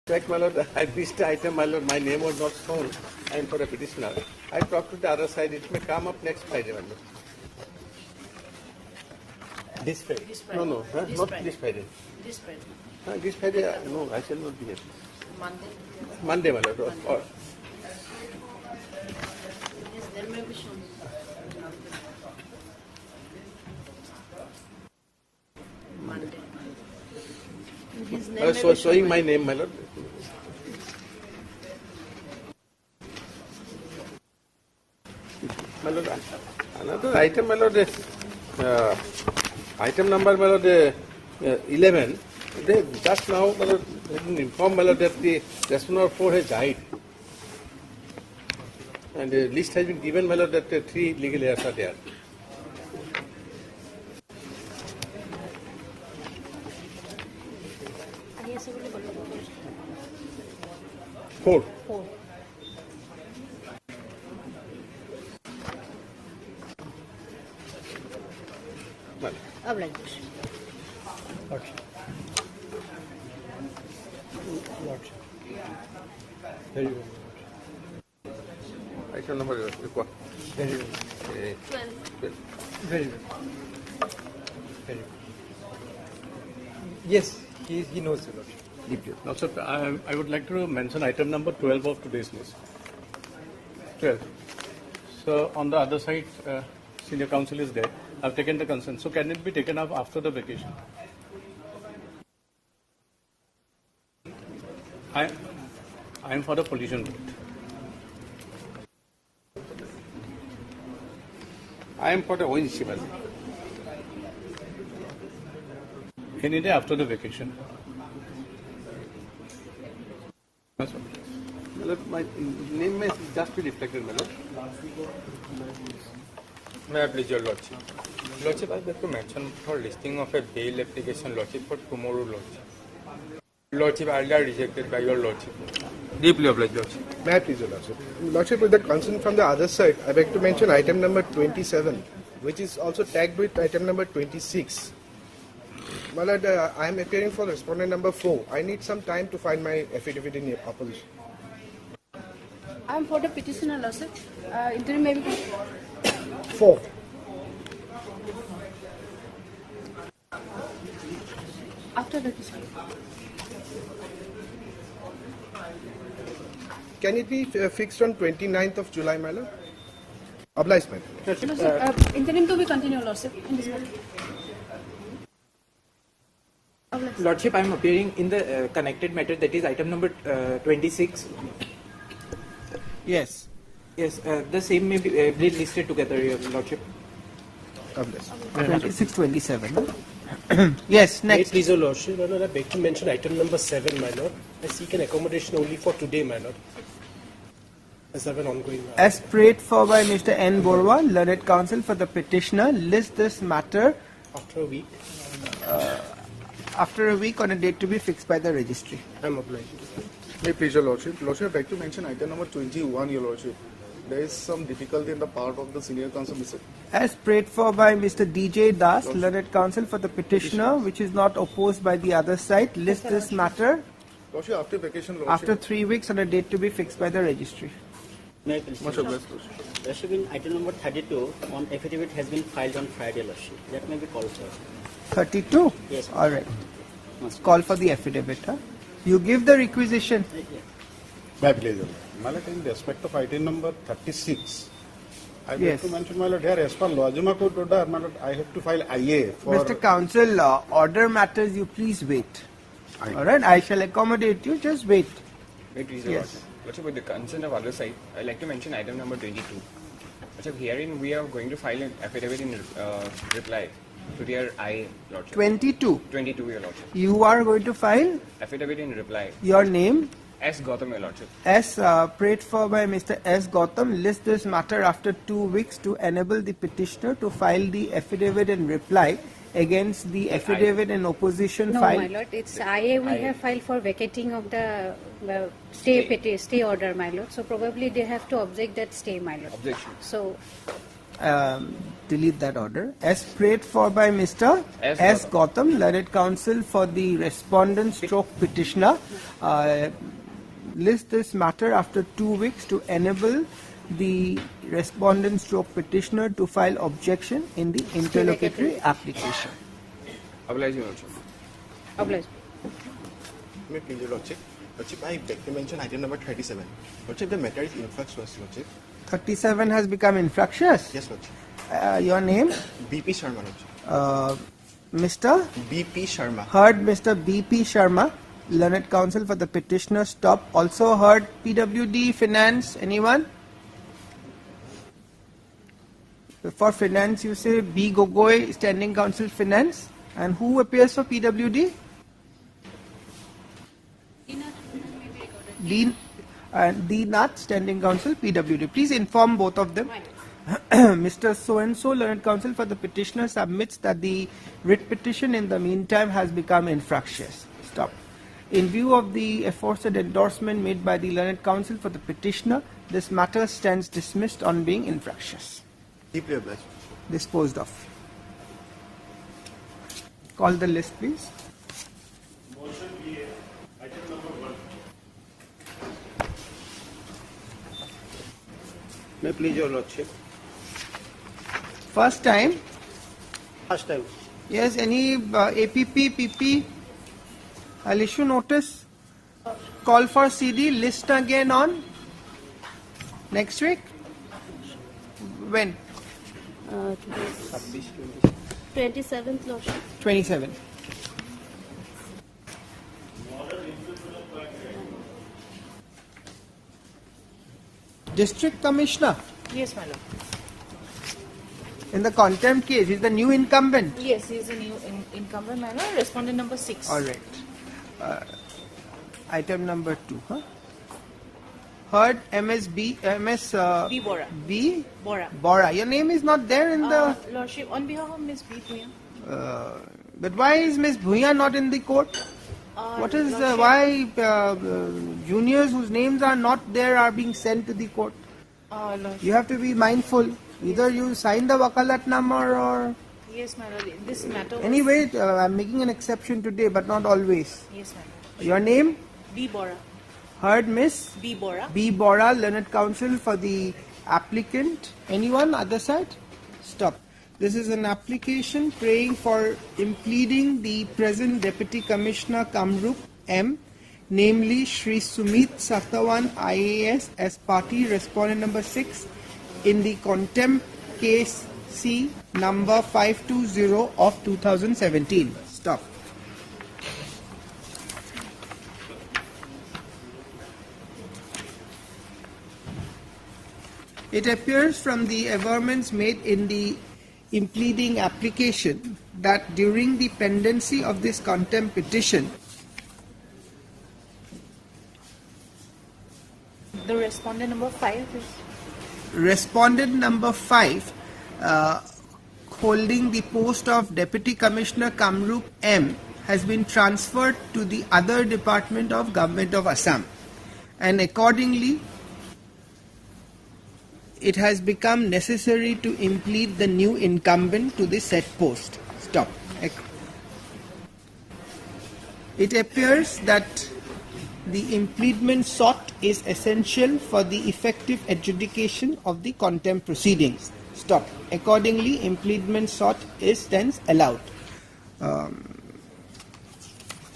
Correct, my lord. I missed the item, my lord. My name was not shown. I am for a petitioner. I talked to the other side. It may come up next Friday, my lord. This Friday? No, not this Friday. This Friday. This Friday, no, I shall not be here. Monday. Monday, my lord. Or Yes, there may be shown. Monday. His name may so be showing shown. my name, my lord. My lord, another item, my lord. Item number, my lord, 11. They just now, my lord, informed, my lord, that the respondent 4 has died. And the list has been given, my lord, that 3 legal heirs are there. Yes, I will go. 4. 4. Well, Obliged. Lordship. Lordship. Very well. item number what? Very well. 12. Very well. Very well. Yes, he knows the Lordship. Now, sir, I would like to mention item number 12 of today's list. 12. So, on the other side, senior counsel is there. I've taken the consent. So, can it be taken up after the vacation? I am for the pollution vote. I am for the ONC, my lord. Any day after the vacation. That's all. My lord, my name may just be reflected, my lord. May I please your Lordship? Lordship, I'd like to mention for listing of a bail application, Lordship, for tomorrow, Lordship. Lordship, earlier rejected by your Lordship. Deeply obliged, Lordship. May I please, Your Lordship? Lordship, with the consent from the other side, I beg to mention item number 27, which is also tagged with item number 26. My lord, I am appearing for respondent number 4. I need some time to find my affidavit in opposition. I am for the petitioner, Lordship. Interim may be 4. after the decision. Can it be fixed on 29th of July, my lord? Obliged, ma'am. Lordship, interim to be continued, Lordship, in this matter. Obliged. Lordship, I am appearing in the connected matter, that is item number 26. Yes. Yes, the same may be listed together, Your Lordship. Obliged. 26, 27. Yes, next. Please, Your Lordship, my lord, I beg to mention item number 7, my lord. I seek an accommodation only for today, my lord. As I have an ongoing matter. As prayed for by Mr. N. Borwa, learned counsel for the petitioner, list this matter After a week, after a week on a date to be fixed by the registry. I am obliged. May please, Your Lordship. Lordship, I'd like to mention item number 21, Your Lordship. There is some difficulty in the part of the senior counsel, Mr. As prayed for by Mr. D.J. Das, learned counsel for the petitioner, which is not opposed by the other side, list this matter Lordship, after vacation, Lordship. after 3 weeks on a date to be fixed by the registry. May I please? Much obliged, Lordship. Lordship, in item number 32, on affidavit has been filed on Friday, Lordship. That may be called for. 32? Yes. All right. Call for the affidavit. Huh? You give the requisition. My pleasure. My lord, in respect of item number 36, I would Yes. like to mention, my lord, here as per Lojima Court order, my lord, I have to file IA for... Mr. Counsel, order matters, you please wait. All right, I shall accommodate you, just wait. Wait, please, Yes. Lordship. Lordship, with the consent of other side, I'd like to mention item number 22. Lordship, herein we are going to file an affidavit in reply to their IA, Lordship. 22. 22, Your Lordship. You are going to file Affidavit in reply. your name S. Gautam, Your Lordship. as prayed for by Mr. S. Gautam. List this matter after 2 weeks to enable the petitioner to file the affidavit in reply against the affidavit in opposition No, file. my lord, it's IA we have filed for vacating of the stay order, my lord. So probably they have to object that stay, my lord. Objection. So delete that order. As prayed for by Mr. S. Gautam, learned counsel for the respondent stroke petitioner, list this matter after 2 weeks to enable the respondent stroke petitioner to file objection in the interlocutory application. Oblige, Your Lordship. Oblige. May I please, Your Lordship? Lordship, I beg to mention item number 37. Lordship, the matter is infructuous, Lordship. 37 has become infructuous? Yes, Lordship. Your name? BP Sharma, Lordship. Mr. BP Sharma. Heard Mr. BP Sharma, learned counsel for the petitioner. Stop. Also heard PWD Finance. Anyone? For finance, you say B. Gogoi, standing counsel finance. And who appears for PWD? D. D. Nath, standing counsel PWD. Please inform both of them. Mr. So-and-so, learned counsel for the petitioner, submits that the writ petition in the meantime has become infructuous. Stop. In view of the aforesaid endorsement made by the learned counsel for the petitioner, this matter stands dismissed on being infructuous. Deeply obliged. Disposed of. Call the list, please. Motion BA, item number 1. May I please, Your Lordship? First time. First time. Yes, any APP, PP? I'll issue notice. Call for CD, list again on next week. When? 27th, Lordship. 27. District Commissioner, Yes, my lord. in the contempt case, is the new incumbent. Yes, he is a new incumbent, my lord. Respondent number 6. All right. Item number 2. Heard MSB, B. Bora. B. Bora. Bora. Your name is not there in the. Lordship, on behalf of Ms. B. Bhuya. But why is Miss Bhuya not in the court? What is Lordship, why juniors whose names are not there are being sent to the court? Lordship. You have to be mindful. Either you sign the wakalatnama or. Yes, my lord. This matter. Was, Anyway, I'm making an exception today, but not always. Yes, my lord. Your name? B. Bora. Heard Miss B. Bora. B. Bora, learned counsel for the applicant. Anyone? Other side? Stop. This is an application praying for impleading the present Deputy Commissioner Kamrup M, namely Shri Sumit Satawan IAS as party respondent number 6 in the contempt case C number 520 of 2017. Stop. It appears from the averments made in the impleading application that during the pendency of this contempt petition, The respondent number 5 is. respondent number 5 holding the post of Deputy Commissioner Kamrup M has been transferred to the other department of Government of Assam, and accordingly it has become necessary to implead the new incumbent to the said post. Stop. It appears that the impleadment sought is essential for the effective adjudication of the contempt proceedings. Stop. Accordingly, impleadment sought is thence allowed.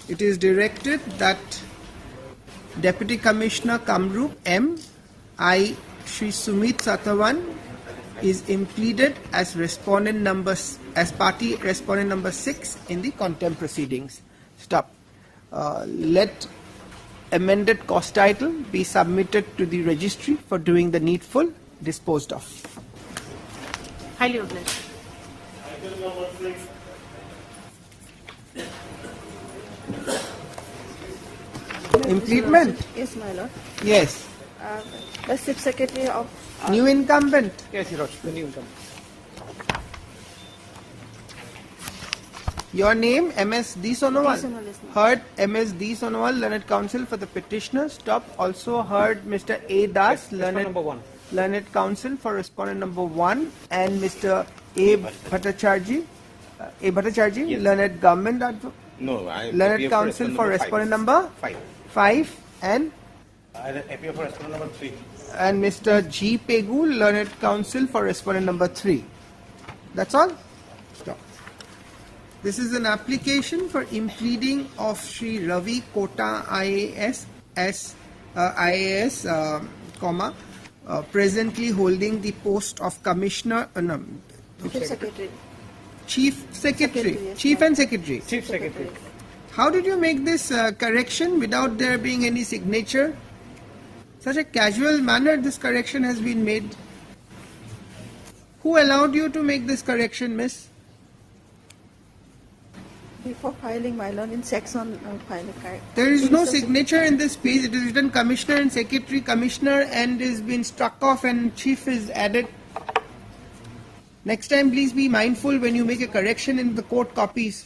It is directed that Deputy Commissioner Kamrup M. I. Shri Sumit Satawan is impleaded as respondent as party respondent number 6 in the contempt proceedings. Stop. Let amended cost title be submitted to the registry for doing the needful. Disposed of. Highly obliged. Impleadment? Yes, my lord. Yes. The Chief Secretary of. New incumbent? Yes, Your Lordship, the new incumbent. Your name, MS D. Sonowal. D. Sonowal, yes, ma'am. Heard MS D. Sonowal, learned counsel for the petitioner. Stop. Also heard Mr. A. Das, Respondent learned. number 1. learned counsel for respondent number 1, and Mr. A. Bhattacharjee, learned government advocate. No, I Learned counsel for respondent number 5, and I appear for respondent number 3. and Mr. G. Pegu, learned counsel for respondent number 3. That's all? Stop. This is an application for impleading of Sri Ravi Kota IAS, presently holding the post of Commissioner, Chief Secretary, yes, Chief and Secretary. Chief Secretary. How did you make this correction without there being any signature? Such a casual manner this correction has been made. Who allowed you to make this correction, miss? Before filing, my lord, in section filing. There is no signature in this page. It is written Commissioner and Secretary, Commissioner, and is been struck off and Chief is added. Next time, please be mindful when you make a correction in the court copies.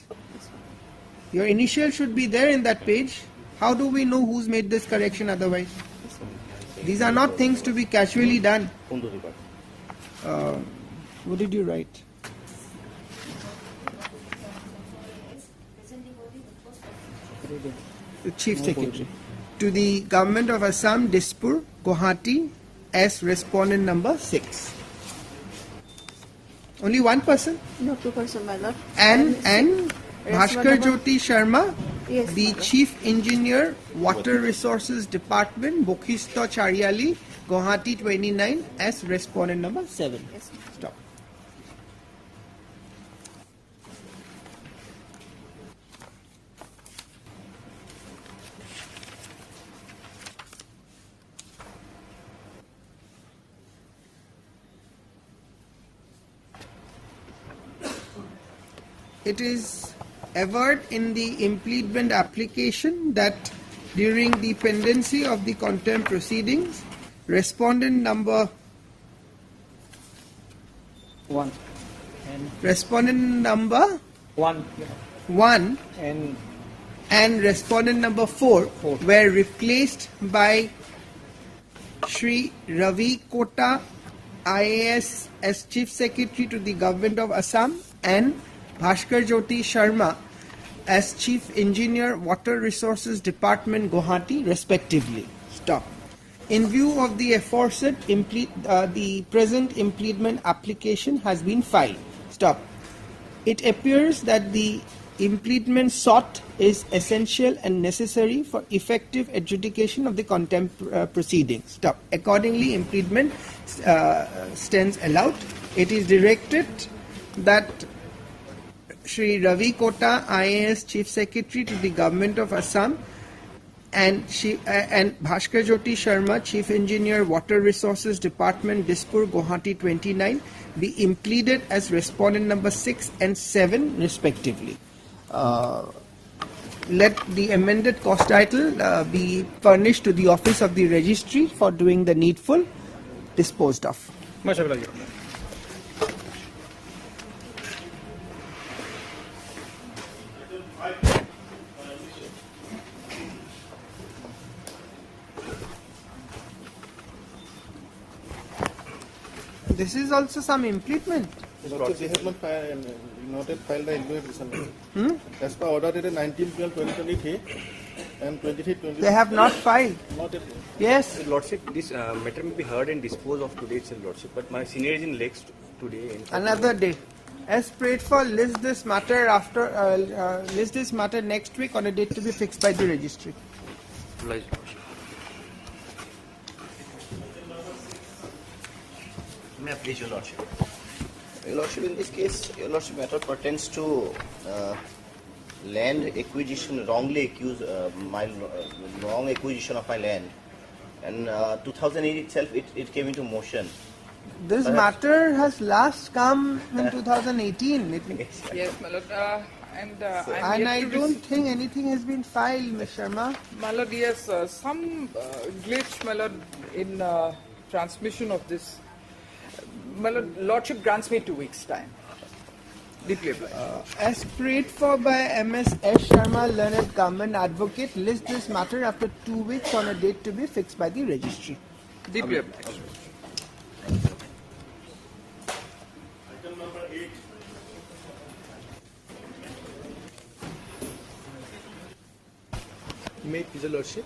Your initial should be there in that page. How do we know who's made this correction otherwise? These are not things to be casually done. What did you write? The Chief Secretary. To the Government of Assam, Dispur, Guwahati, as respondent number 6. Only one person? No, 2 person, my lord. And Bhaskar Jyoti Sharma, Yes, the madam. Chief Engineer, Water Resources Department, Bokhisto Chariali, Guwahati 29, as respondent number 7. Yes, madam. Stop. It is averred in the impleadment application that during the pendency of the contempt proceedings, respondent number 1 and respondent number 4 were replaced by Sri Ravi Kota IAS as Chief Secretary to the Government of Assam and Bhaskar Jyoti Sharma as Chief Engineer, Water Resources Department, Guwahati, respectively. Stop. In view of the aforesaid, the present impleadment application has been filed. Stop. It appears that the impleadment sought is essential and necessary for effective adjudication of the contempt proceedings. Stop. Accordingly, impleadment stands allowed. It is directed that Sri Ravi Kota IAS Chief Secretary to the Government of Assam and Bhaskar Jyoti Sharma, Chief Engineer, Water Resources Department, Dispur, Guwahati 29, be impleaded as respondent number 6 and 7 respectively. Let the amended cost title be furnished to the office of the registry for doing the needful, disposed of. Much obliged. This is also some impleadment. They have not filed the implementation. As per order dated 19/12/2023 and 23/20. They have not filed. Not yet. Yes. Lordship, this matter may be heard and disposed of today itself, Lordship. But my senior is in Lakes today. Another day. As prayed for, list this matter next week on a date to be fixed by the registry. Obliged, Lordship. May I please, Your Lordship? Your Lordship, in this case, Your Lordship, matter pertains to land acquisition, wrong acquisition of my land. And 2008 itself, it came into motion. This matter has last come in 2018. Yes, my lord. And I don't think anything has been filed, Ms. Sharma. my lord, yes, some glitch, my lord, in transmission of this. My lord, Lordship grants me 2 weeks' time. Deeply obliged. As prayed for by MS S. Sharma, learned government advocate, list this matter after 2 weeks on a date to be fixed by the registry. Deeply obliged. May it please your Lordship.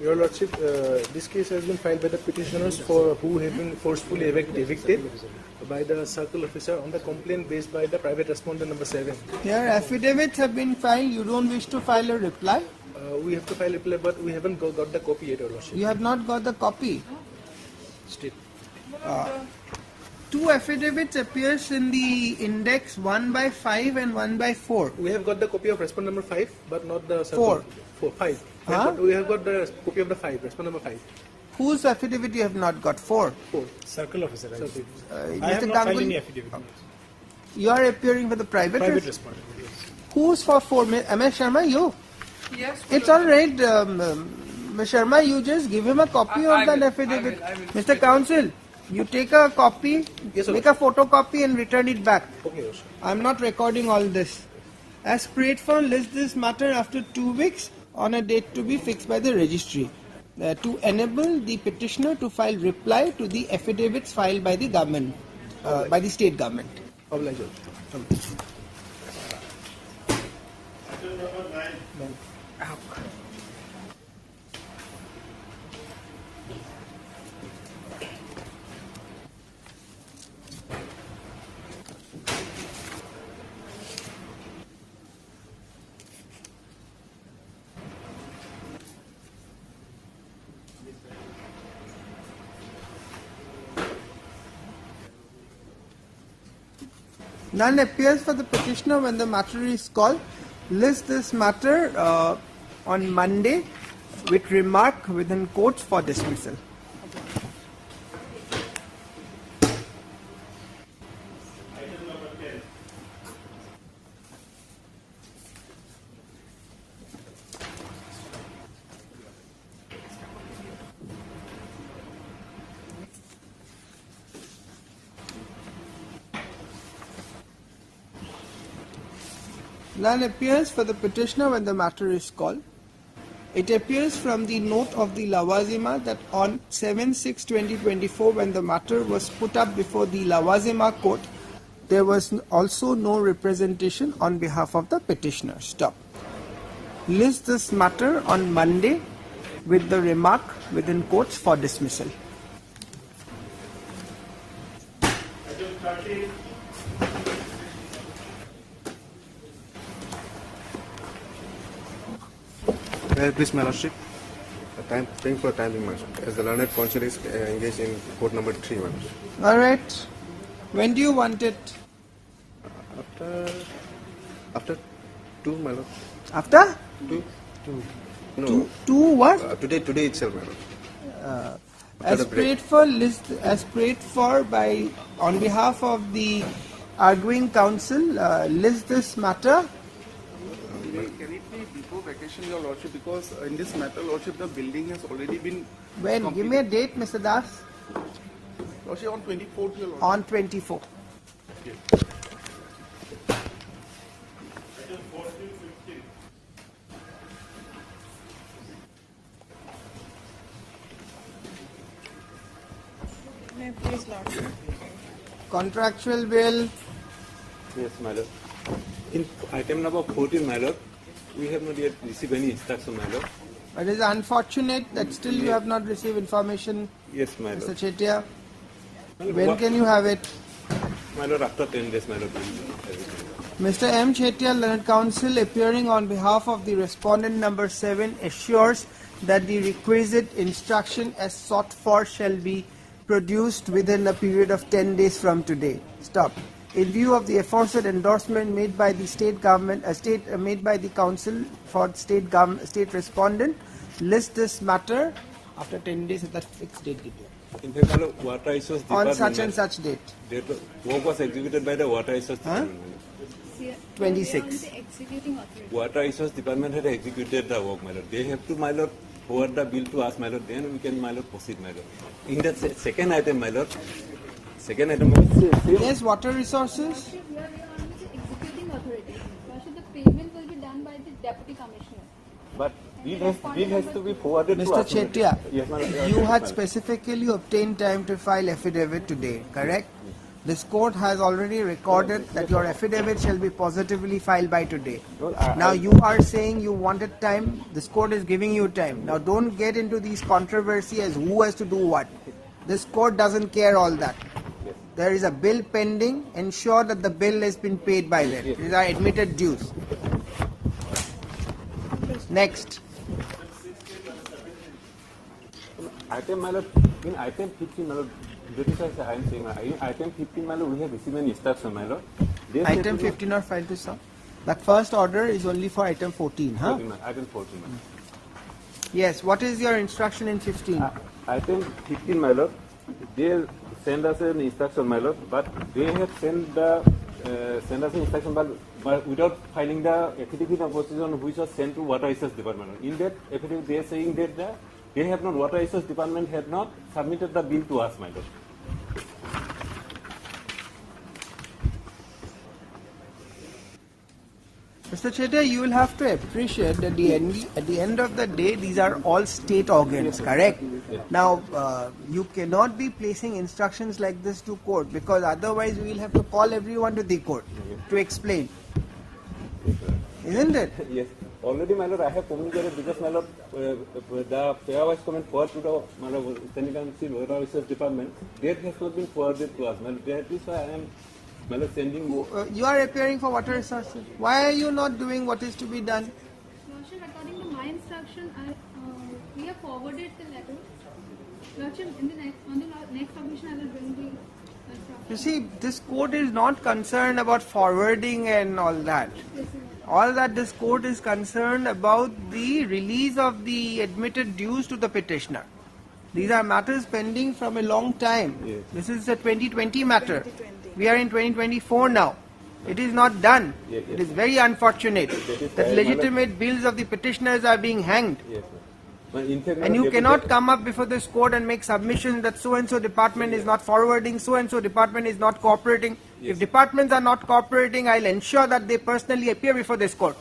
Your Lordship, this case has been filed by the petitioners who have been forcefully evicted by the circle officer on the complaint based by the private respondent number 7. Your affidavits have been filed. You don't wish to file a reply? We have to file a reply, but we haven't got the copy yet, Your Lordship. You have not got the copy? Still. Two affidavits appears in the index 1/5 and 1/4. We have got the copy of respondent number 5, but not the Four. 5. Huh? We have got the copy of the 5, respondent number 5. Whose affidavit you have not got? 4. Circle officer. I Mr. have not filed Ganguly, any affidavit. you are appearing for the private Respondent. Yes. Who's for 4? MS Sharma, you? Yes. It's all right. Ms. Sharma, you just give him a copy of that affidavit. I will Mr. Counsel, you take a copy, Yes, make a photocopy and return it back. Okay, Your Lordship. I'm not recording all this. As prayed for, list this matter after 2 weeks on a date to be fixed by the registry to enable the petitioner to file reply to the affidavits filed by the government, by the state government. Oblige. None appears for the petitioner when the matter is called. List this matter on Monday with remark within quotes for dismissal. None appears for the petitioner when the matter is called. It appears from the note of the Lawazima that on 7/6/2024, when the matter was put up before the Lawazima court, there was also no representation on behalf of the petitioner. Stop. List this matter on Monday with the remark within quotes for dismissal. Please, my Lordship. Thank for timing, my Lordship. As the learned counsel is engaged in court number 3, my Lordship. All right. When do you want it? After 2, my Lord. After? 2? No. Two what? Today itself, my Lord. As prayed for by on behalf of the arguing counsel, list this matter. Can it be before vacation, Your Lordship? Because in this matter, Lordship, the building has already been. When? completed. Give me a date, Mr. Das. Lordship, on 24th, Your Lordship. On 24. May I please, Lordship? Contractual bill. Yes, my lord. In item number 14, my lord, we have not yet received any instruction, my lord. It is unfortunate that still you have not received information, Yes, my Mr. lord. Chetia. My lord, When can you have it? My lord, after 10 days, my lord. Mr. M. Chetia, learned counsel, appearing on behalf of the respondent number 7, assures that the requisite instruction as sought for shall be produced within a period of 10 days from today. Stop. In view of the aforesaid endorsement made by the state government, made by the council for state respondent, list this matter after 10 days at that fixed date. In fact, my lord, water resource department. On such and such date. Work was executed by the water resource department. 26. Water resource department had executed the work, my lord. They have to, my lord, forward the bill to us, my lord. Then we can, my lord, proceed, my lord. In the second item, my lord. Second item, my lord. Yes, water resources. We are on the executing authority. The payment will be done by the deputy commissioner. But bill has to be forwarded to Mr. us. Chetia, Yes, my lord. you had specifically obtained time to file affidavit today, correct? This court has already recorded that your affidavit shall be positively filed by today. Now you are saying you wanted time. This court is giving you time. Now don't get into these controversy as who has to do what. This court doesn't care all that. There is a bill pending. Ensure that the bill has been paid by them. These are admitted dues. Next. Item, my lord, in item 15, my lord, I am saying, in item 15, my lord, we have received an instruction, my lord. Item 15 are filed to sum. The first order is only for item 14, huh? 14, item 14, my lord. Yes, what is your instruction in 15? Item 15, my lord, they send us an instruction, my lord, but they have sent us an instruction but without finding the affidavit of position which was sent to Water Resource Department. In that affidavit, they are saying that they have not, Water Resource Department had not submitted the bill to us, my lord. Mr. Chetia, you will have to appreciate that at the end of the day, these are all state organs, correct? Now, you cannot be placing instructions like this to court because otherwise we will have to call everyone to the court to explain. Isn't it? Yes. Already, my lord, I have communicated because, my lord, the fair wise comment forwarded to the, my lord, Standing Council Water Resource Department, that has not been forwarded to us. My lord, that is why I am, my lord, sending. You are appearing for water resources. Why are you not doing what is to be done? Lordship, according to my instruction, we have forwarded the letter. Lordship, on the next submission, I will bring the instruction. You see, this court is not concerned about forwarding and all that. All that this court is concerned about the release of the admitted dues to the petitioner. These are matters pending from a long time. Yes. This is a 2020 matter. We are in 2024 now. It is not done. Yes, yes. It is very unfortunate that legitimate bills of the petitioners are being hanged. Yes, fact, and you cannot come up before this court and make submissions that so-and-so department is not forwarding, so-and-so department is not cooperating. Yes. If departments are not cooperating, I'll ensure that they personally appear before this court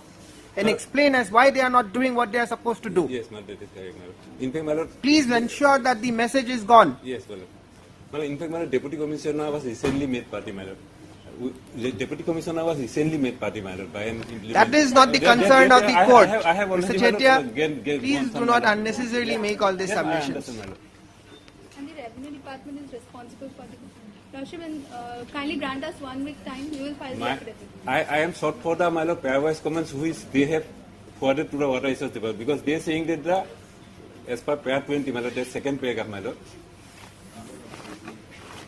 and explain as why they are not doing what they are supposed to do. Yes, my lord, that is correct, my lord. In fact, my lord, please ensure that the message is gone. Yes, my lord. My lord, in fact, my lord, Deputy Commissioner was recently made party, my lord. Deputy Commissioner was recently made party, my lord, by an impleadment. That is not the concern of the court. I have Mr. Chetia, please do not unnecessarily make all these submissions. And the Revenue Department is responsible for the Lordship, and kindly grant us 1 week time. We will file the affidavit. I am sought for the, my lord, pairwise comments which they have forwarded to the Water Resource Department because they are saying that as per pair 20, my lord, the second paragraph, my lord.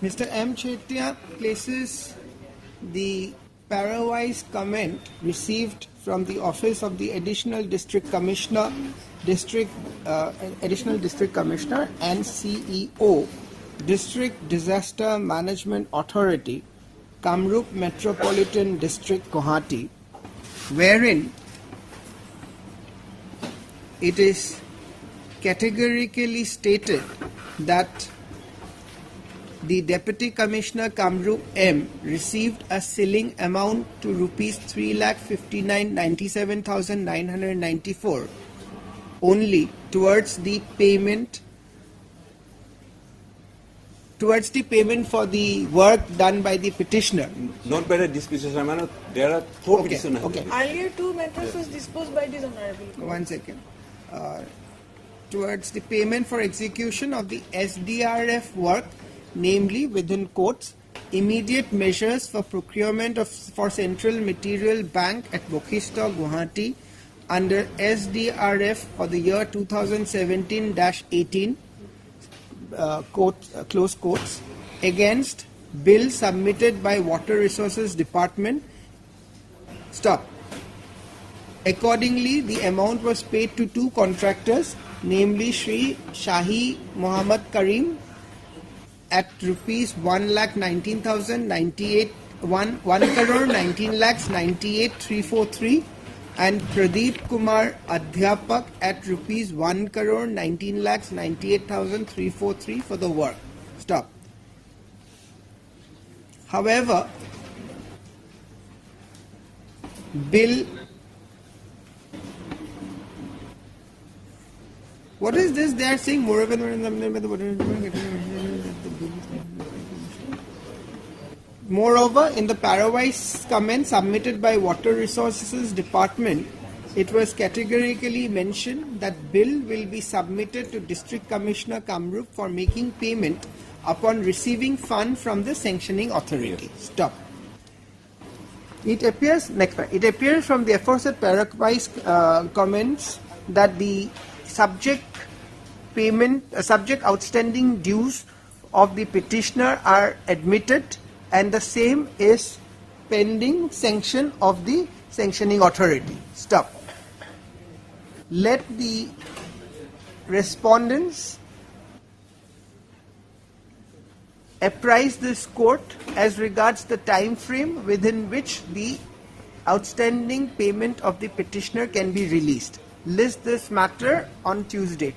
Mr. M. Chetia places the pairwise comment received from the office of the Additional District Commissioner, Additional District Commissioner and CEO, District Disaster Management Authority, Kamrup Metropolitan District, Guwahati, wherein it is categorically stated that the Deputy Commissioner Kamrup M received a ceiling amount to rupees 3,59,97,994 only towards the payment for the work done by the petitioner. Not by the disposition, there are four petitioners. Okay. Earlier 2 matters was disposed by this honorable court. 1 second. Towards the payment for execution of the SDRF work, namely within quotes, immediate measures for procurement for Central Material Bank at Bokhista, Guwahati under SDRF for the year 2017-18, close quotes, against bill submitted by Water Resources Department. Stop. Accordingly, the amount was paid to 2 contractors, namely Shri Shahi Muhammad Karim at rupees 1,19,098, 1 crore 19 lakhs 98,343 and Pradeep Kumar Adhyapak at rupees 1 crore 19 lakhs 98,343 for the work. Stop. However, bill. What is this? They are saying moreover. Moreover, in the parawise comment submitted by Water Resources Department, it was categorically mentioned that bill will be submitted to District Commissioner Kamrup for making payment upon receiving fund from the sanctioning authority. Stop. It appears It appears from the aforesaid parawise comments that the subject outstanding dues of the petitioner are admitted, and the same is pending sanction of the sanctioning authority. Stop. Let the respondents apprise this court as regards the time frame within which the outstanding payment of the petitioner can be released. List this matter on Tuesday.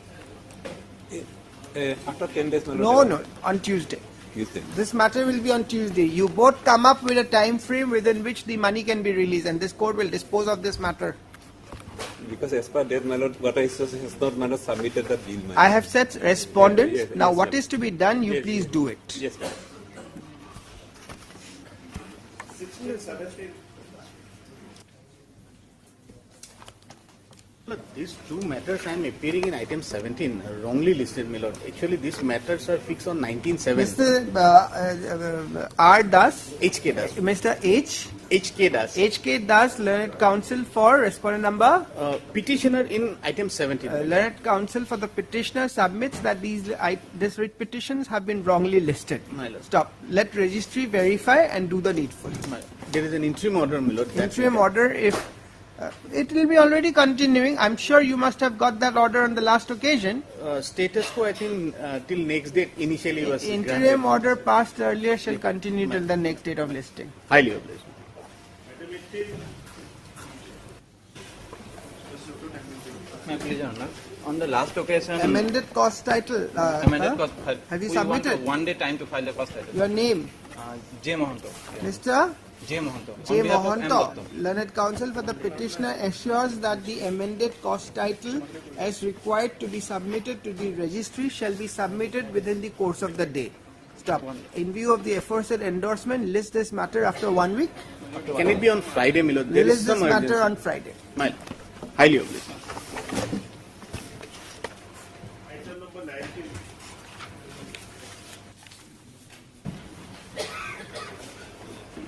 After 10 days, No, on Tuesday. Tuesday. This matter will be on Tuesday. You both come up with a time frame within which the money can be released, and this court will dispose of this matter. Because as per that, my lord, Water Resources has not, my lord, submitted the bill. I have said respondents. Yes, Now, yes, what sir. is to be done, you Yes, please yes. do it. Yes, ma'am. Look, these two matters I am appearing in item 17, wrongly listed, my lord. Actually, these matters are fixed on 19/7. Mr. R. Das. H.K. Das. Mr. H. H.K. Das. H.K. Das, Learned Counsel for respondent number. Petitioner in item 17. Learned Counsel for the petitioner submits that these writ petitions have been wrongly listed. My lord. Stop. Let registry verify and do the needful. There is an interim order, my lord. Interim order, if it will be already continuing. I'm sure you must have got that order on the last occasion. Status quo, I think, till next date initially was Interim granted. order passed earlier shall continue till the next date of listing. Highly obliged. Please, Your Honor. On the last occasion, Amended cost title. amended cost file. Have you We want submitted? 1 day time to file the cost title. Your name? J. Mohanto. Mr. J. Mohanto. J. On behalf of M. Mohanto, Dotto. Learned Counsel for the petitioner assures that the amended cost title as required to be submitted to the registry shall be submitted within the course of the day. Stop. In view of the aforesaid endorsement, list this matter after 1 week. Can it be on Friday, my lord? There List is this some matter urgency. on Friday. My lord. Highly obliged.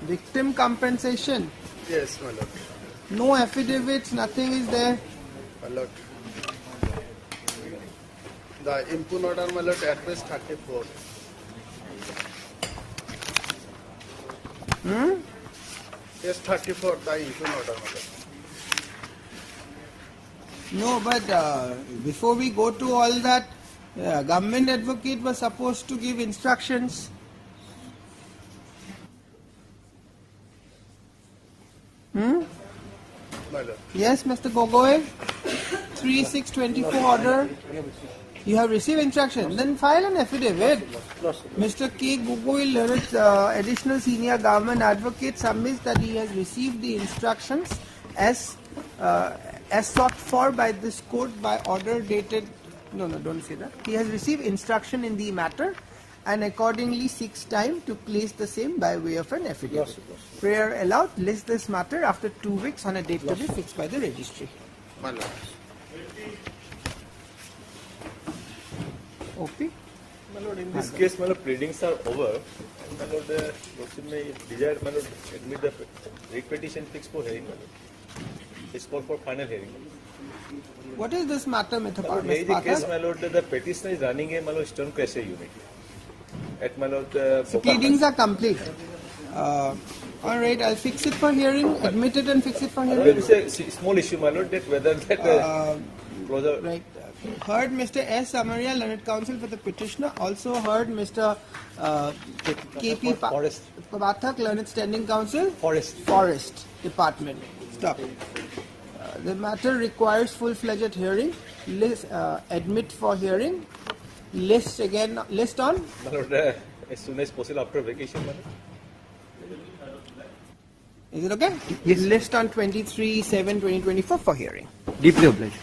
Victim compensation. Yes, my lord. No affidavits, nothing is there. My lord. The impugn order, my lord, at page 34. Page 34, the impugn order, my lord. No, but before we go to all that, government advocate was supposed to give instructions. My lord. Yes, Mr. Gogoi, 3624 order. You have received instruction. Then file an affidavit. Mr. K. Gogoi, additional senior government advocate, submits that he has received the instructions as sought for by this court by order dated. No, don't say that. He has received instruction in the matter and accordingly seeks time to place the same by way of an affidavit. Prayer allowed. List this matter after 2 weeks on a date to be fixed by the registry. My lord. Okay. My lord, in this case, my lord, pleadings are over. My lord, Lordship may desire, my lord, admit the writ petition fixed for hearing, my lord. It's for final hearing. What is this matter, Mr. My lord, there is a case, my lord, the petitioner is running a, my lord, stone crusher unit. At, my lord, Pleadings are complete. All right, I'll fix it for hearing. Admit it and fix it for hearing. It's a small issue, my lord, that whether that closer. Right. Heard Mr. S. Samaria, Learned Counsel for the petitioner. Also heard Mr. K.P. Pathak, Learned Standing Counsel. Forest Department. Stop. The matter requires full-fledged hearing. List, admit for hearing. List on? My lord, as soon as possible after vacation, my lord. Is it okay? Yes. List on 23/7/2024 for hearing. Deeply obliged.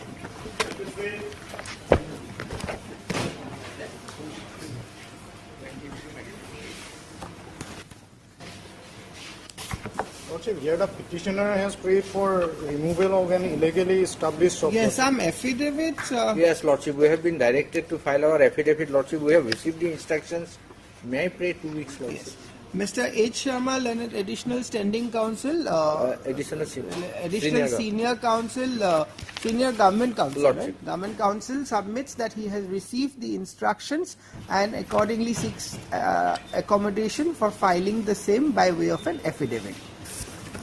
Lordship, here the petitioner has prayed for removal of an illegally established shop. Yes, some affidavits. Yes, Lordship, we have been directed to file our affidavit, Lordship. We have received the instructions. May I pray 2 weeks, Lordship? Yes. Mr. H. Sharma, Leonard, Additional Standing Counsel, Additional Senior Counsel, Senior Government Counsel, Lordship. right? Government Counsel submits that he has received the instructions and accordingly seeks accommodation for filing the same by way of an affidavit.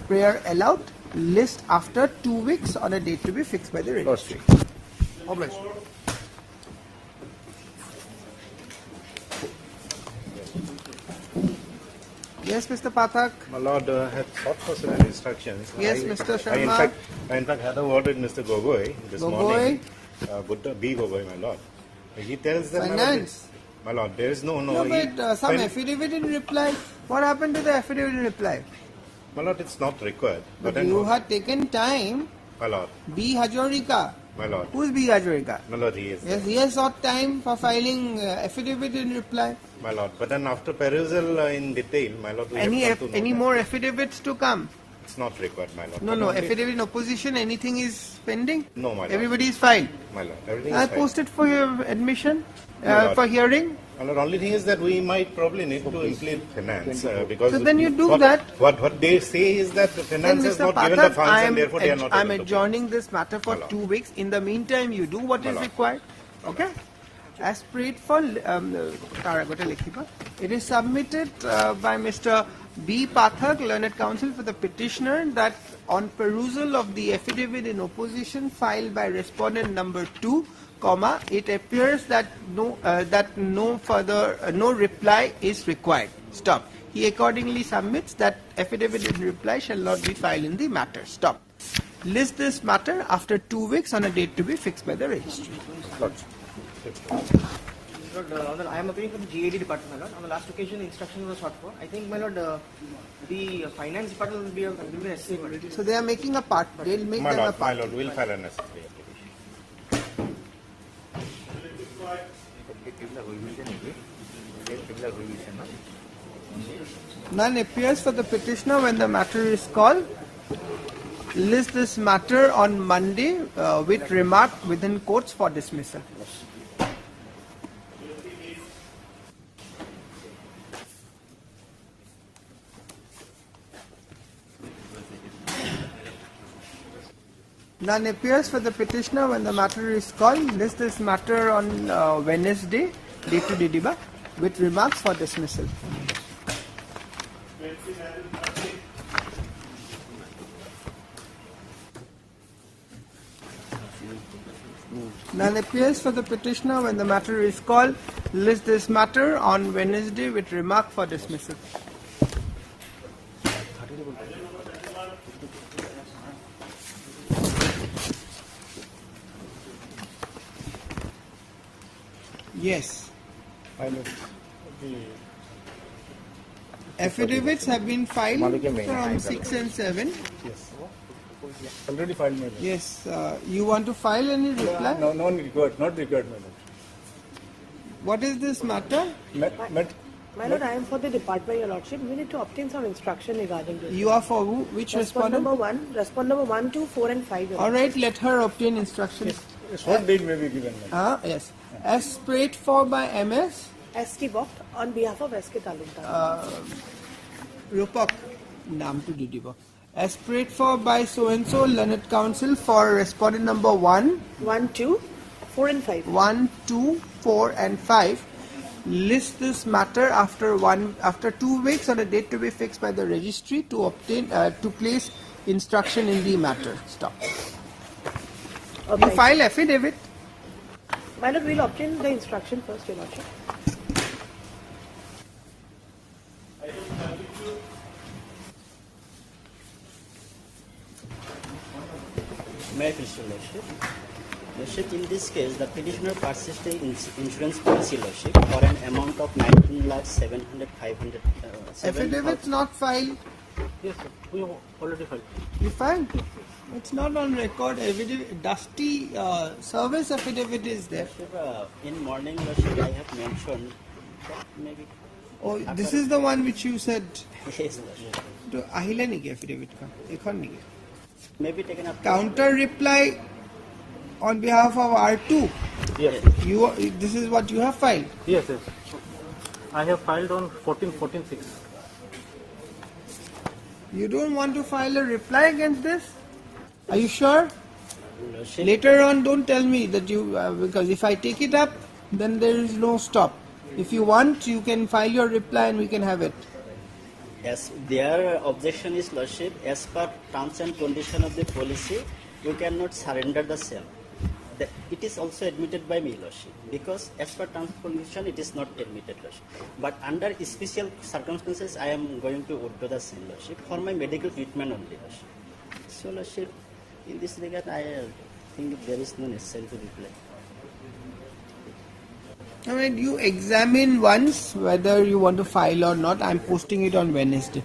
Prayer allowed. List after 2 weeks on a date to be fixed by the registry. Obliged. Yes, Mr. Pathak. My Lord, had sought for certain instructions. Yes, Mr. Sharma. I in fact had a word with Mr. Gogoi this morning. Buddha B. Gogoi, my Lord. He tells that Finance. My Lord, there is no. But some affidavit in reply. What happened to the affidavit in reply? My Lord, it's not required. But you had taken time. My Lord. B. Hajorika. My Lord. Who is B. Hajorika? My Lord, he is. Yes, he has sought time for filing affidavit in reply. My Lord, but then after perusal in detail, my Lord, we have come to any know more affidavits to come? it's not required, my Lord. No, affidavit in opposition, anything is pending? No, my Lord. Everybody is filed? My Lord, everything is I fine. posted for your admission, My Lord. for hearing. My Lord, only thing is that we might probably need to implement finance because So then you do that. What they say is that the finance has not given the funds and therefore they are not I'm able to adjourning this matter for 2 weeks. In the meantime, you do what is required. Okay? As prayed for, it is submitted by Mr. B. Pathak, Learned Counsel for the petitioner, that on perusal of the affidavit in opposition filed by respondent number 2, it appears that no reply is required. Stop. He accordingly submits that affidavit in reply shall not be filed in the matter. Stop. List this matter after 2 weeks on a date to be fixed by the registry. Lord, I am appearing from the GAD department, my Lord. On the last occasion, the instruction was sought for. I think, my Lord, the finance department will be necessary. So they are making a part. They'll make My them a Lord, part. my Lord, we'll file a necessary None appears for the petitioner when the matter is called. List this matter on Monday with remark within courts for dismissal. None appears for the petitioner when the matter is called. List this matter on Wednesday, date to Didiba, with remarks for dismissal. None appears for the petitioner when the matter is called. List this matter on Wednesday with remark for dismissal. Yes. Affidavits have been filed from 6 and 7. Yes. Already filed, my Lord. Yes. You want to file any reply? No, not required, my Lord. What is this matter? My Lord, I am for the department, Your Lordship. We need to obtain some instruction regarding this. You are for who? Which respondent? Respondent number 1, 2, 4 and 5. All right, let her obtain instructions. What date may be given? Yes. As prayed for by MS. ST Bokt on behalf of SK Talukdar. Rupak. Naam to Didiba. As prayed for by so-and-so Learned Counsel for respondent number 1. 1, 2, 4 and 5. 1, 2, 4 and 5. List this matter after 2 weeks on a date to be fixed by the registry to obtain to place instruction in the matter. Stop. Okay. You file affidavit. My Lord, we'll obtain the instruction first, Your Lordship. May I please, Your Lordship? Lordship, in this case, the petitioner purchased an insurance policy, Lordship, for an amount of 19,700,500. Affidavit not filed. Yes, sir. We have already filed. You filed? It's not on record. Dusty service affidavit is there. In morning, Lordship, I have mentioned that maybe Oh, this is the one which you said. Yes, Lordship. To ahile niki affidavit ka? Ekhon niki. Maybe taken up. Counter reply on behalf of R2. Yes. This is what you have filed. Yes, yes. I have filed on 14/14/6. You don't want to file a reply against this? Are you sure? Later on, don't tell me that you, because if I take it up, then there is no stop. If you want, you can file your reply and we can have it. Yes, their objection is, Lordship, as per terms and condition of the policy, you cannot surrender the same. It is also admitted by me, Lordship, because as per terms and condition, it is not admitted, Lordship. But under special circumstances, I am going to withdraw the same, Lordship, for my medical treatment only, Lordship. So, Lordship, in this regard, I think there is no necessary to reply. I mean, you examine once whether you want to file or not. I'm posting it on Wednesday.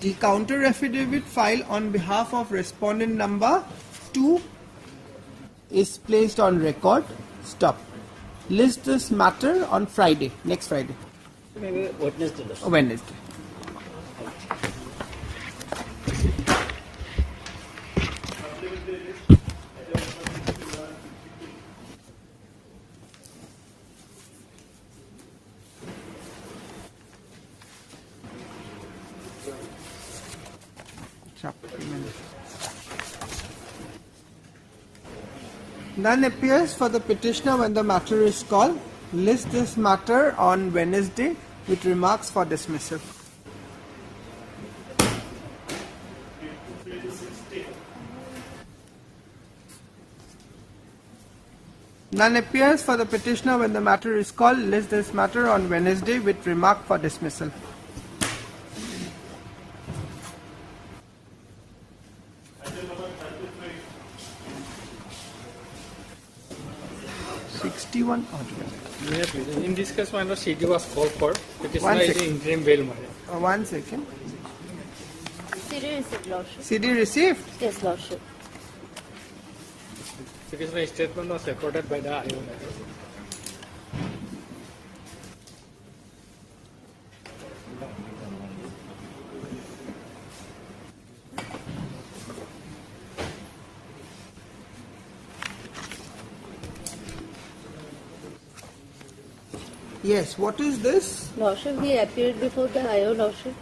The counter affidavit file on behalf of respondent number 2 is placed on record. Stop. List this matter on Friday, next Friday. Maybe Wednesday. Wednesday. None appears for the petitioner when the matter is called. List this matter on Wednesday with remarks for dismissal. None appears for the petitioner when the matter is called. List this matter on Wednesday with remark for dismissal. In this case, my CD was called for. Petitioner is interim bail. One second. CD received, Lordship. CD received? Yes, Lordship. Petitioner statement was recorded by the IO. Yes, what is this? Lordship, he appeared before the IO, Lordship.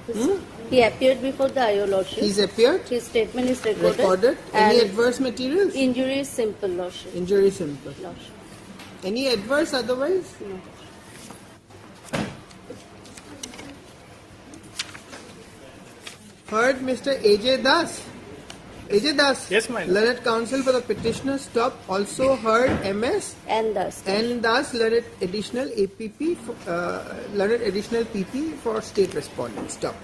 He appeared before the IO, Lordship. He's appeared? His statement is recorded. Any adverse materials? Injury is simple, Lordship. Injury is simple. Lordship. Any adverse otherwise? No. Heard Mr. AJ Das. AJ Das. Yes, ma'am. Learned counsel for the petitioner. Stop. Also heard MS. And Das. And Das learned additional APP, learned additional PP for state respondent. Stop.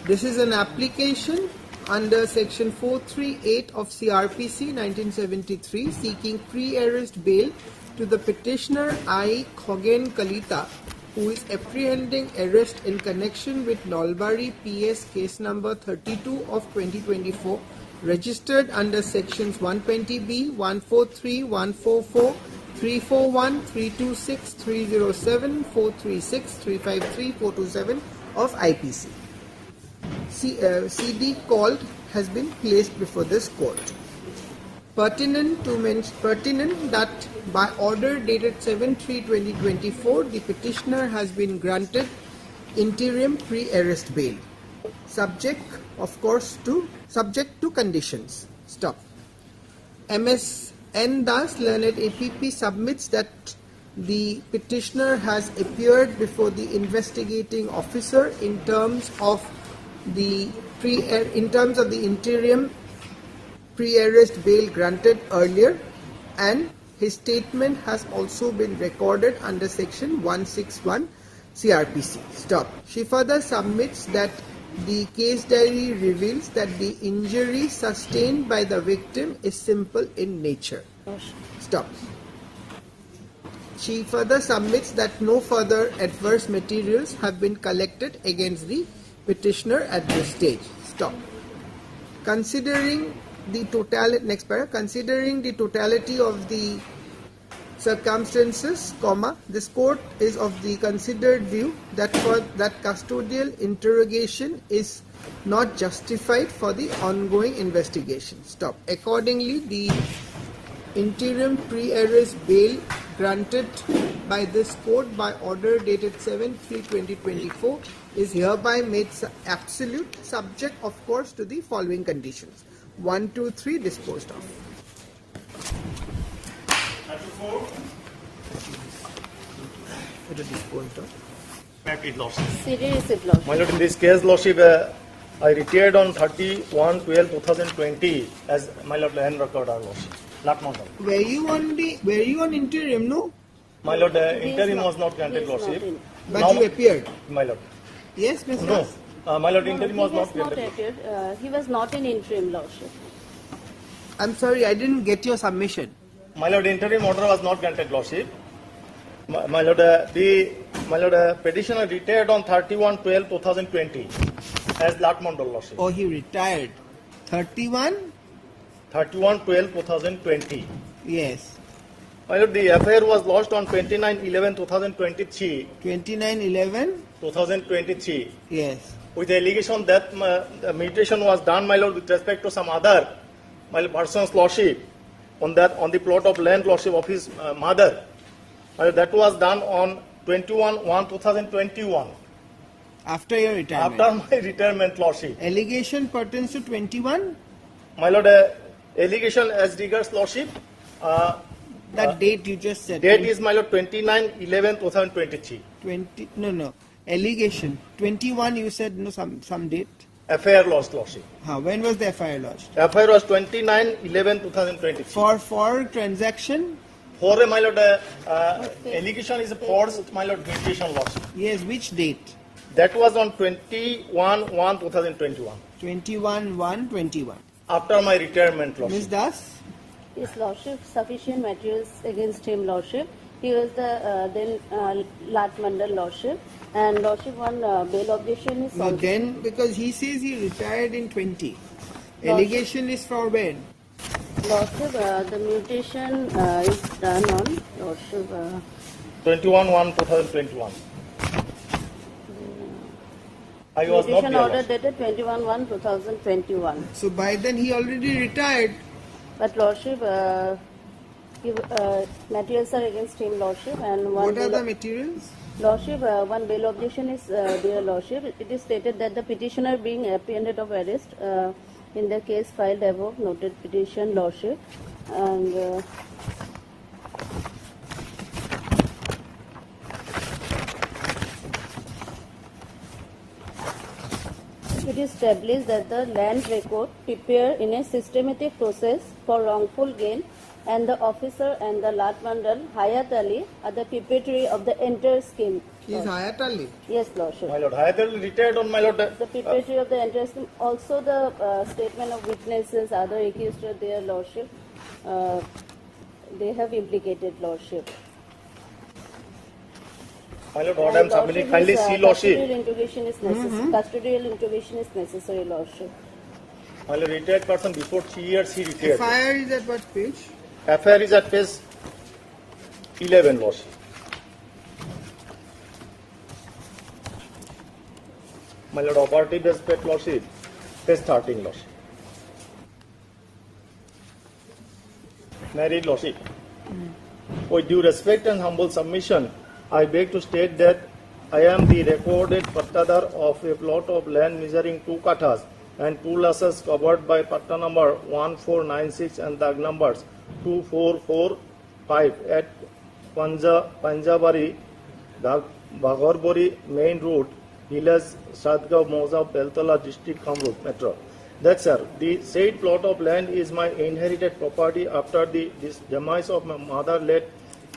This is an application under section 438 of CRPC 1973 seeking pre-arrest bail to the petitioner I. Khogen Kalita, who is apprehending arrest in connection with Nalbari PS case number 32 of 2024, registered under sections 120B, 143, 144, 341, 326, 307, 436, 353, 427 of IPC. CD called has been placed before this court. Pertinent that by order dated 7/3/2024, the petitioner has been granted interim pre-arrest bail, subject to conditions. Stop. MS N. Das, learned APP, submits that the petitioner has appeared before the investigating officer in terms of the interim pre-arrest bail granted earlier, and his statement has also been recorded under section 161 CRPC. Stop. She further submits that the case diary reveals that the injury sustained by the victim is simple in nature. Stop. She further submits that no further adverse materials have been collected against the petitioner at this stage. Stop. Considering the totality of the circumstances, comma, this court is of the considered view that for that custodial interrogation is not justified for the ongoing investigation. Stop. Accordingly, the interim pre-arrest bail granted by this court by order dated 7/3/2024 is hereby made absolute, subject of course to the following conditions. 1, 2, 3 disposed of. It is disposed of. CD receipt, Lordship. My Lord, in this case, Lordship, I retired on 31/12/2020 as my Lord land recorder, Lordship. Were you on interim, no? My Lord, interim was not granted, Lordship. But Now, you appeared. My Lord. Yes, Mr. No. My Lord, interim was He not has not granted. appeared. He was not in interim, Lordship. I'm sorry, I didn't get your submission. My Lord, interim order was not granted, Lordship. My Lord, petitioner retired on 31/12/2020 as Latmondal, Lordship. Oh, he retired. 31/12/2020. Yes. My Lord, the affair was lodged on 29/11/2023. 29/11/2023. Yes. With the allegation that the mediation was done, my Lord, with respect to some other person's Lordship on the plot of land, Lordship, of his mother. That was done on 21/1/2021. After your retirement? After my retirement, Lordship. Allegation pertains to 21? My Lord, allegation as regards Lordship. That date you just said. Date is, my Lord, 29/11/2023. No. Allegation. 21 you said, no, some date? FIR lodged, Lordship. When was the FIR lodged? FIR was 29/11/2023. For transaction? For my Lord, allegation is a forced, my Lord, mediation, Lordship. Yes, which date? That was on 21/1/2021. 21/1/21. After my retirement, Lordship. Ms. Das? His Lordship, sufficient materials against him, Lordship. He was the then Latmondal, Lordship. And Lordship, one bail objection is... No, then, because he says he retired in 20. Lordship. Allegation is for when? Lordship, the mutation is done on Lordship... 21/1/2021. I was not mutation there, order Lordship. dated 21/1/2021. So by then he already retired. But Lordship, materials are against him, Lordship. And one What are the materials? Lordship, one bail objection is there, Lordship. It is stated that the petitioner being apprehended of arrest in the case filed above noted petition, Lordship. And it is established that the land record prepared in a systematic process for wrongful gain, and the officer and the Latmondal, Hayat Ali, are the preparatory of the entire scheme. He is Hayat Ali? Yes, Lordship. My Lord, Hayat Ali retired on, my Lord. The preparatory of the entire scheme. Also the statement of witnesses, other accused are there, Lordship. They have implicated, Lordship. My Lord, what I am submitting, kindly see, Lordship. Custodial interrogation is necessary. Custodial interrogation is necessary, Lordship. My Lord, retired person before 3 years he retired. FIR is at what page? FIR is at page 11, Lordship. My Lord, operative aspect, Lordship, page 13, Lordship. Married, Lordship. With due respect and humble submission, I beg to state that I am the recorded pattadar of a plot of land measuring 2 kathas and 2 lasses covered by patta number 1496 and tag numbers 2445 at Panjabari, Bhagorbori Main Road, village Sadgaon, Moza, Beltala district, Kamrup Metro. That, sir, the said plot of land is my inherited property after the demise of my mother, late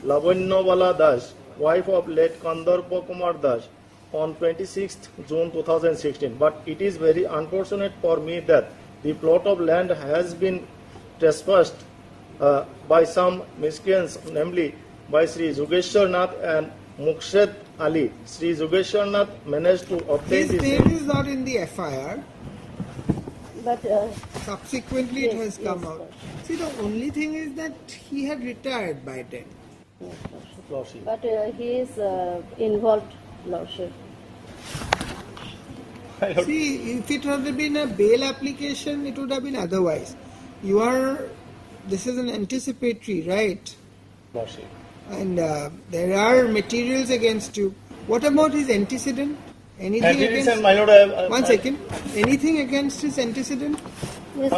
Lavanyawala Das, wife of late Kandarpa Kumar Das, on 26th June 2016. But it is very unfortunate for me that the plot of land has been trespassed by some miscreants, namely by Sri Jugeshwar Nath and Mukshed Ali. Sri Jugeshwar Nath managed to obtain His name is not in the FIR. But subsequently it has come out. See, the only thing is that he had retired by then. Lordship. But he is involved, Lordship. See, if it would have been a bail application, it would have been otherwise. This is an anticipatory, right? Lordship. And there are materials against you. What about his antecedent? Anything against? My Lord, One second. Anything against his antecedent? Yes.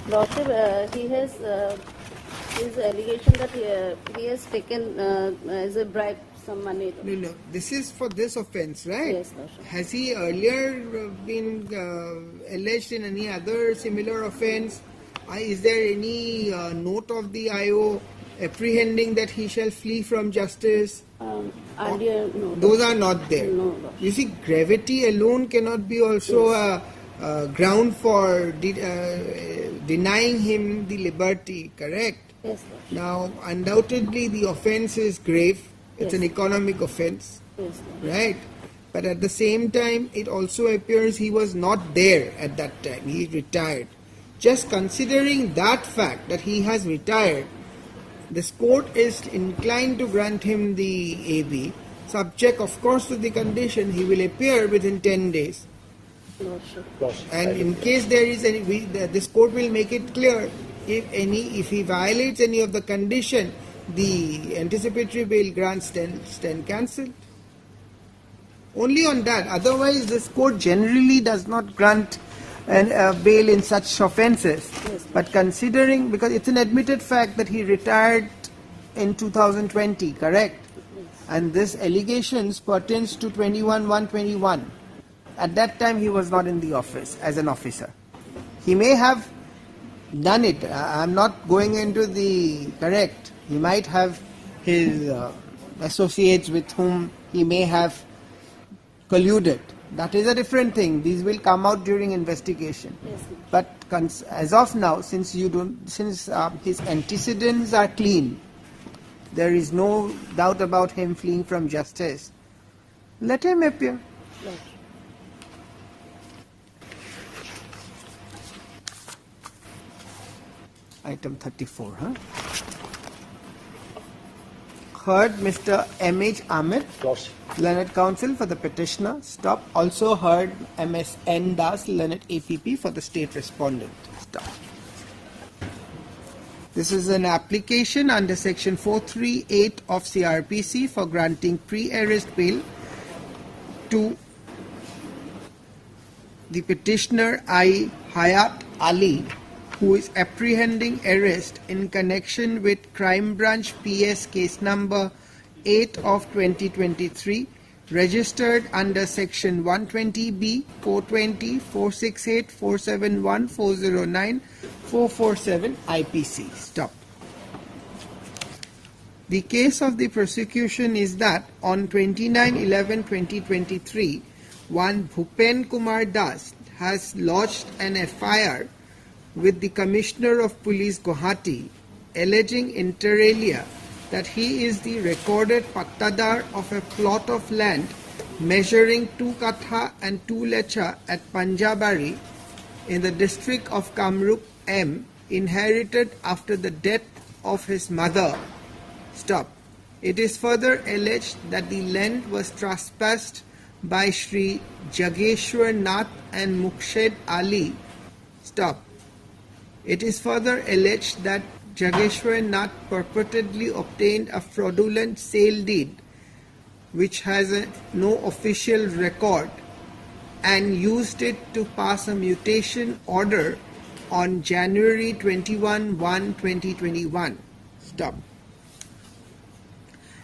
Lordship, he has his allegation that he has taken as a bribe some money. No. This is for this offence, right? Yes, Lordship. Has he earlier been alleged in any other similar offence? Is there any note of the IO apprehending that he shall flee from justice? Earlier, no. Those are not there. No, Lordship. You see, gravity alone cannot be also a ground for denying him the liberty, correct? Yes, Lordship. Now, undoubtedly, the offence is grave. It's Yes. an economic offence, Yes, Lordship. right? But at the same time, it also appears he was not there at that time. He retired. Just considering that fact that he has retired, this court is inclined to grant him the AB, subject, of course, to the condition he will appear within 10 days. Lordship. And in case there is any, this court will make it clear if he violates any of the condition, the anticipatory bail grants stand cancelled. Only on that. Otherwise, this court generally does not grant bail in such offences. Yes. But considering, because it's an admitted fact that he retired in 2020, correct? Yes. And this allegations pertains to 21/121. At that time, he was not in the office as an officer. He may have done it. I'm not going into the correct. He might have his associates with whom he may have colluded. That is a different thing. These will come out during investigation. Yes. But as of now, since his antecedents are clean, there is no doubt about him fleeing from justice. Let him appear. Lordship. Item 34, huh? Heard Mr. M.H. Ahmed, Learned Counsel for the petitioner. Stop. Also heard M.S.N. Das, Learned APP for the state respondent. Stop. This is an application under section 438 of CRPC for granting pre-arrest bail to the petitioner I. Hayat Ali, who is apprehending arrest in connection with Crime Branch PS case number 8 of 2023, registered under section 120B, 420, 468, 471, 409, 447 IPC. Stop. The case of the prosecution is that on 29/11/2023, one Bhupen Kumar Das has lodged an FIR with the Commissioner of Police Guwahati, alleging inter alia that he is the recorded pattadar of a plot of land measuring 2 katha and 2 lecha at Panjabari in the district of Kamrup M, inherited after the death of his mother. Stop. It is further alleged that the land was trespassed by Shri Jageshwar Nath and Mukshed Ali. Stop. It is further alleged that Jageshwar Nath purportedly obtained a fraudulent sale deed which has no official record and used it to pass a mutation order on January 21/1/2021. Stop.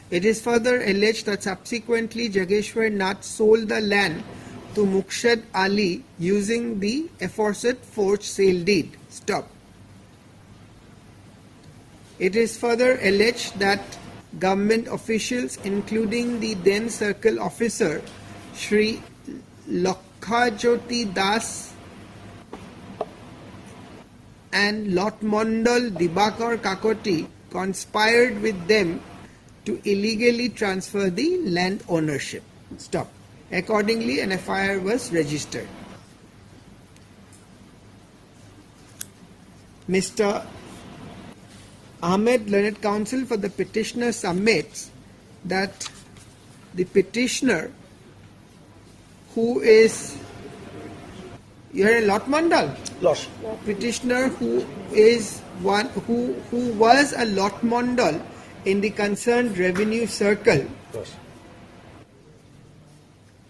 It is further alleged that subsequently Jageshwar Nath sold the land to Mukshed Ali using the aforesaid forged sale deed. Stop. It is further alleged that government officials, including the then circle officer Shri Lakhajoti Das and Lotmondal Dibakar Kakoti, conspired with them to illegally transfer the land ownership. Stop. Accordingly, an FIR was registered. Mr. Ahmed, learned counsel for the petitioner, submits that the petitioner, who is, you're a lot mandal? Lordship. Petitioner who is one who was a lot mandal in the concerned revenue circle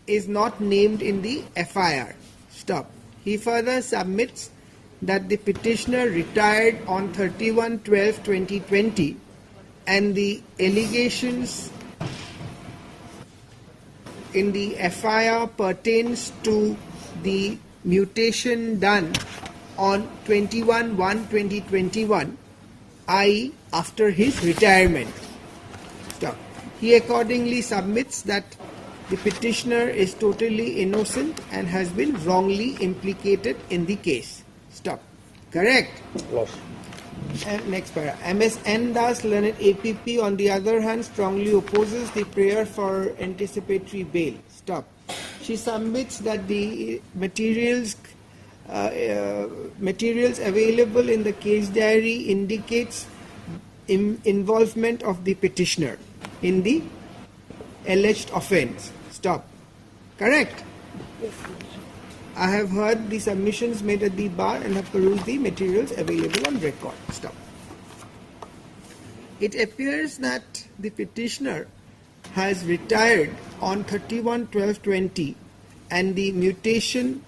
is not named in the FIR. Stop. He further submits that the petitioner retired on 31/12/2020 and the allegations in the FIR pertains to the mutation done on 21/1/2021, i.e. after his retirement. Stop. He accordingly submits that the petitioner is totally innocent and has been wrongly implicated in the case. Stop. Correct? Loss. Next para. Ms. N. Das, learned APP, on the other hand, strongly opposes the prayer for anticipatory bail. Stop. She submits that the materials available in the case diary indicates involvement of the petitioner in the alleged offence. Stop. Correct? Yes. I have heard the submissions made at the bar and have perused the materials available on record. Stop. It appears that the petitioner has retired on 31/12/20 and the mutation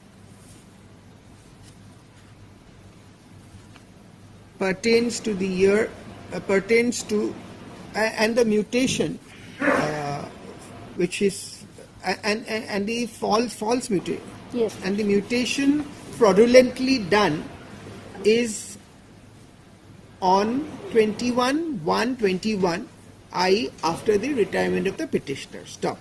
pertains to the year and the mutation which is and the false mutation. Yes. And the mutation fraudulently done is on 21/1/21, i.e. after the retirement of the petitioner. Stop.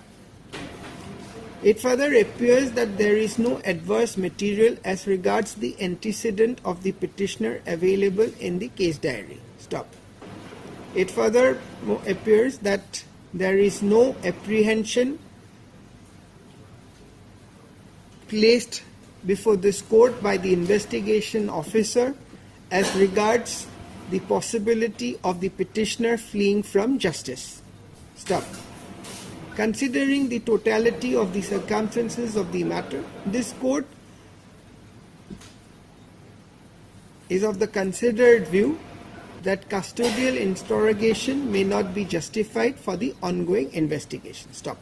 It further appears that there is no adverse material as regards the antecedent of the petitioner available in the case diary. Stop. It further appears that there is no apprehension placed before this court by the investigation officer as regards the possibility of the petitioner fleeing from justice. Stop. Considering the totality of the circumstances of the matter, this court is of the considered view that custodial interrogation may not be justified for the ongoing investigation. Stop.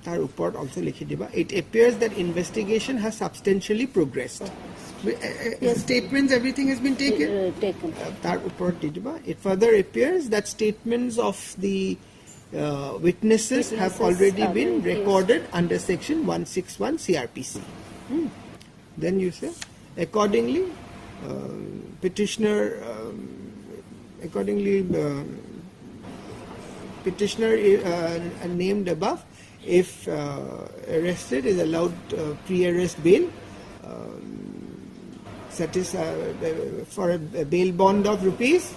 Also it appears that investigation has substantially progressed. Yes. Statements, everything has been taken? Taken. It further appears that statements of the witnesses have already been recorded under section 161 CRPC. Then accordingly, petitioner named above, if arrested, is allowed pre-arrest bail for a bail bond of rupees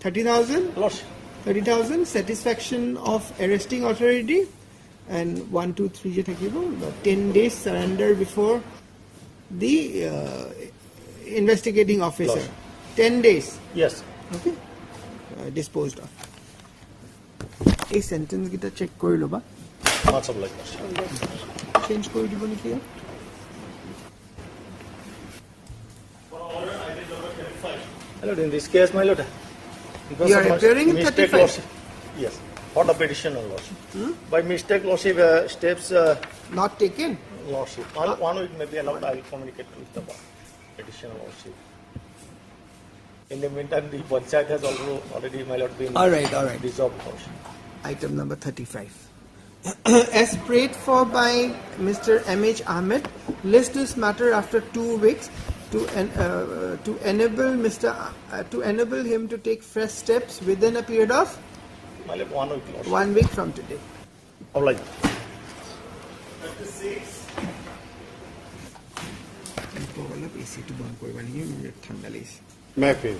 30,000. 30,000, satisfaction of arresting authority, and 1, 2, 3 10 days surrender before the investigating officer. 10 days. Yes. Okay. Disposed of. A sentence gita check kori loba. Much obliged. Change kori dibo niki? Hello, in this case, my lord, because you are appearing in 35. Yes, for the petitioner, lordship. By mistake, lordship, steps not taken. Lordship, 1 week may be allowed. I will communicate with the petitioner, lordship. In the meantime, the panchayat has already, my lord, been dissolved. Item number 35. As prayed for by Mr. M.H. Ahmed, list this matter after 2 weeks to enable him to take fresh steps within a period of 1 week. 1 week from today. All right. May I pay?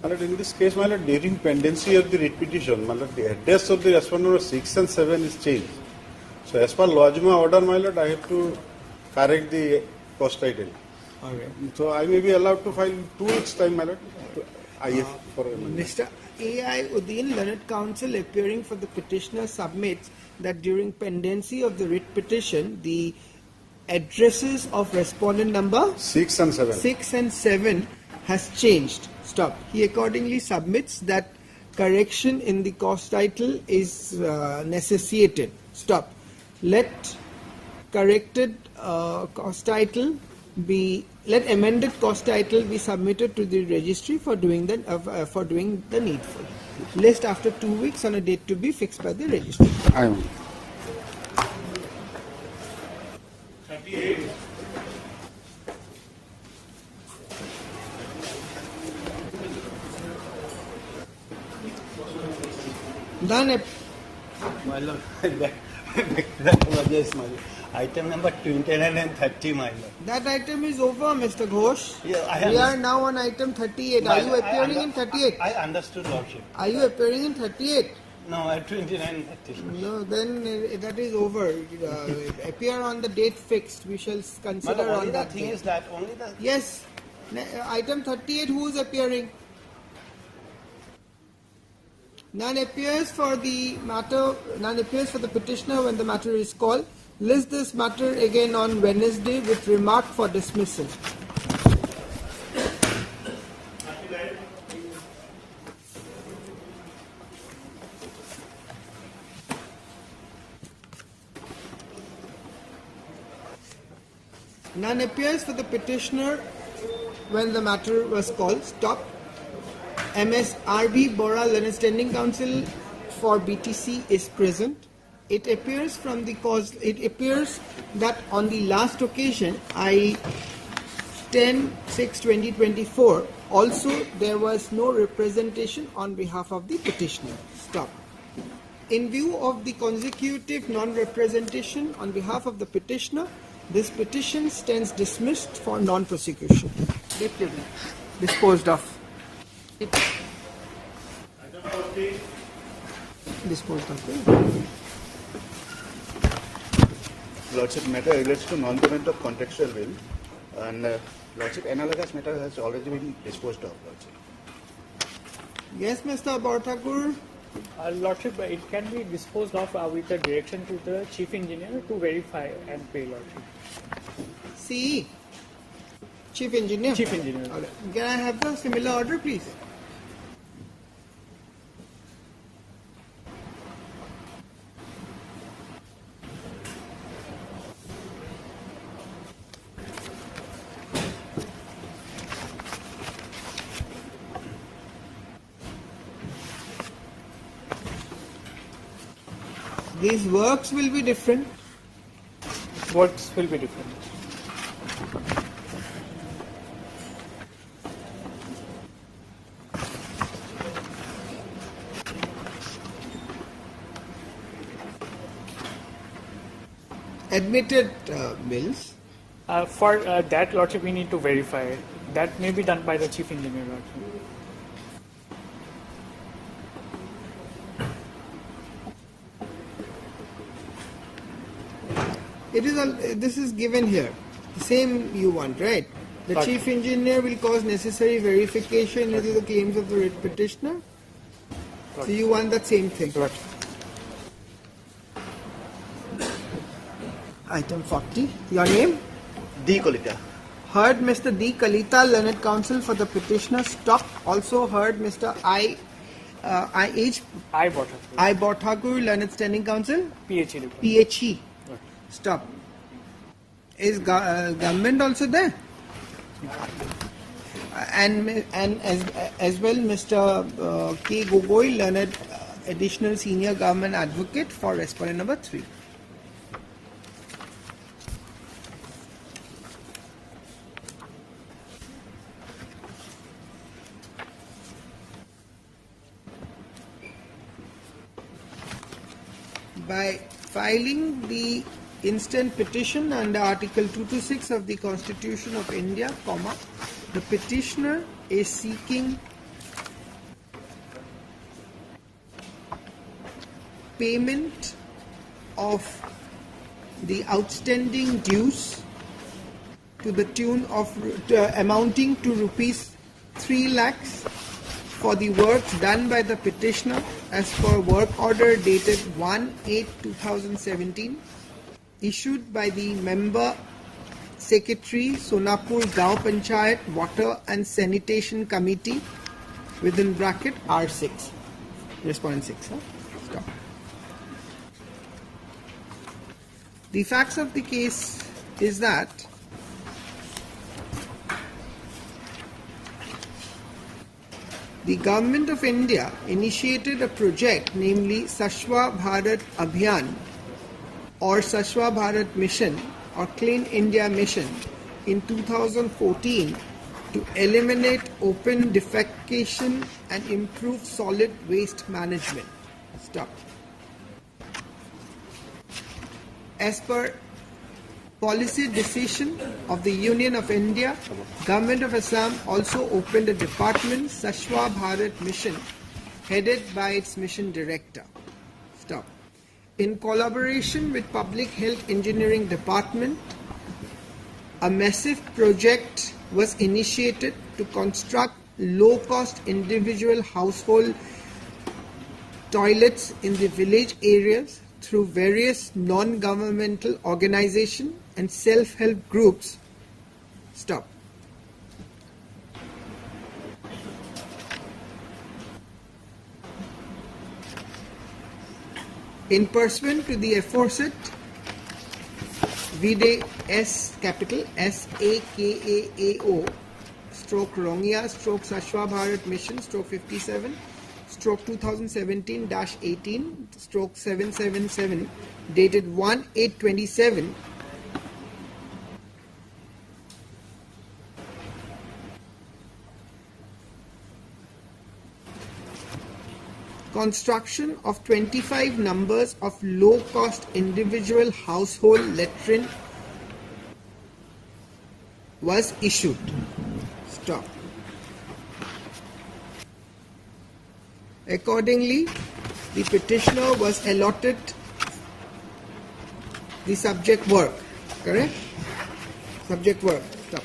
In this case, my lord, during pendency of the writ petition, my lord, the address of the respondent 6 and 7 is changed. So as per lodgement order, my lord, I have to correct the post title. All right. So I may be allowed to file 2 weeks time, my lord. IF for Mr. A.I. Uddin, learned counsel appearing for the petitioner, submits that during pendency of the writ petition, the addresses of respondent number 6 and 7 has changed. Stop. He accordingly submits that correction in the cause title is necessitated. Stop. Let corrected cause title let amended cause title be submitted to the registry for doing the needful. List after 2 weeks on a date to be fixed by the registry. I am. 38. Done. My lord, apologize, my lord. Item number 29 and 30, my lord. That item is over, Mr. Ghosh. Yeah, we are now on item 38. Are you appearing in 38? I understood, Lordship. Are you appearing in 38? No, at 29 and 30. No, then that is over. Appear on the date fixed. We shall consider on that thing date. is that only the... Yes. Item 38, who is appearing? None appears for the matter. None appears for the petitioner when the matter is called. List this matter again on Wednesday with remark for dismissal. None appears for the petitioner when the matter was called. Stop. MSRB Bora Learned Standing Counsel for BTC is present. It appears from the cause. It appears that on the last occasion, I-10/6/2024, also there was no representation on behalf of the petitioner. Stop. In view of the consecutive non-representation on behalf of the petitioner, this petition stands dismissed for non-prosecution. Disposed of. Disposed of. Lordship, matter relates to non-payment of contractual bill, and Lordship, analogous matter has already been disposed of, Lordship. Yes, Mr. Borthakur. Lordship, it can be disposed of with a direction to the Chief Engineer to verify and pay, Lordship. CE. Chief Engineer. Chief Engineer. All right. Can I have the similar order, please? These works will be different. Works will be different. Admitted bills. For that, Lordship, we need to verify. That may be done by the Chief Engineer, Lordship. This is given here. The same you want, right? The Right. Chief Engineer will cause necessary verification into the claims of the writ petitioner. So you want that same thing. Item 40. Your name? D. Kolita. Heard Mr. D. Kalita, learned counsel for the petitioner. Stop. Also heard Mr. I. Borthakur, learned standing counsel. PHE. PHE. Stop. Is government also there? And as well, Mr. K. Gogoi, learned additional senior government advocate for respondent number 3. By filing the instant petition under Article 226 of the Constitution of India, the petitioner is seeking payment of the outstanding dues to the tune of amounting to rupees 3 lakhs for the works done by the petitioner as per work order dated 1/8/2017 issued by the member secretary Sonapur Gaon Panchayat Water and Sanitation Committee within bracket R6. Respondent 6. Stop. The facts of the case is that the Government of India initiated a project, namely Swachh Bharat Abhiyan or Swachh Bharat Mission or Clean India Mission in 2014 to eliminate open defecation and improve solid waste management. Stop. As per policy decision of the Union of India, Government of Assam also opened a department, Swachh Bharat Mission, headed by its mission director. Stop. In collaboration with Public Health Engineering Department, a massive project was initiated to construct low-cost individual household toilets in the village areas through various non-governmental organizations and self-help groups. Stop. In pursuant to the aforesaid Vide S capital SAKAAO stroke Rongia stroke Swachh Bharat Mission stroke 57 stroke 2017-18 stroke 777 dated 1/8/27 construction of 25 numbers of low-cost individual household latrine was issued. Stop. Accordingly, the petitioner was allotted the subject work. Correct? Subject work. Stop.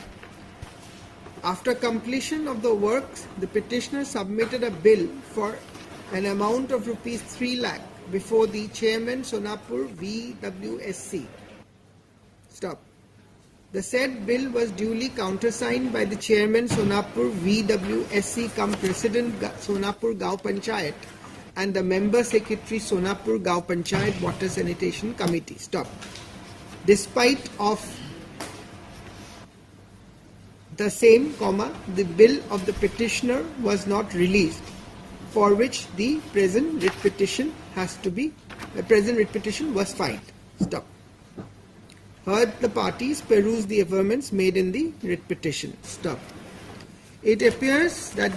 After completion of the works, the petitioner submitted a bill for an amount of rupees 3 lakh before the chairman Sonapur VWSC. Stop. The said bill was duly countersigned by the chairman Sonapur VWSC cum president Sonapur Gaon Panchayat and the member secretary Sonapur Gaon Panchayat Water Sanitation Committee. Stop. Despite of the same, the bill of the petitioner was not released, for which the present writ petition was filed. Stop. Heard the parties peruse the averments made in the writ petition. Stop. It appears that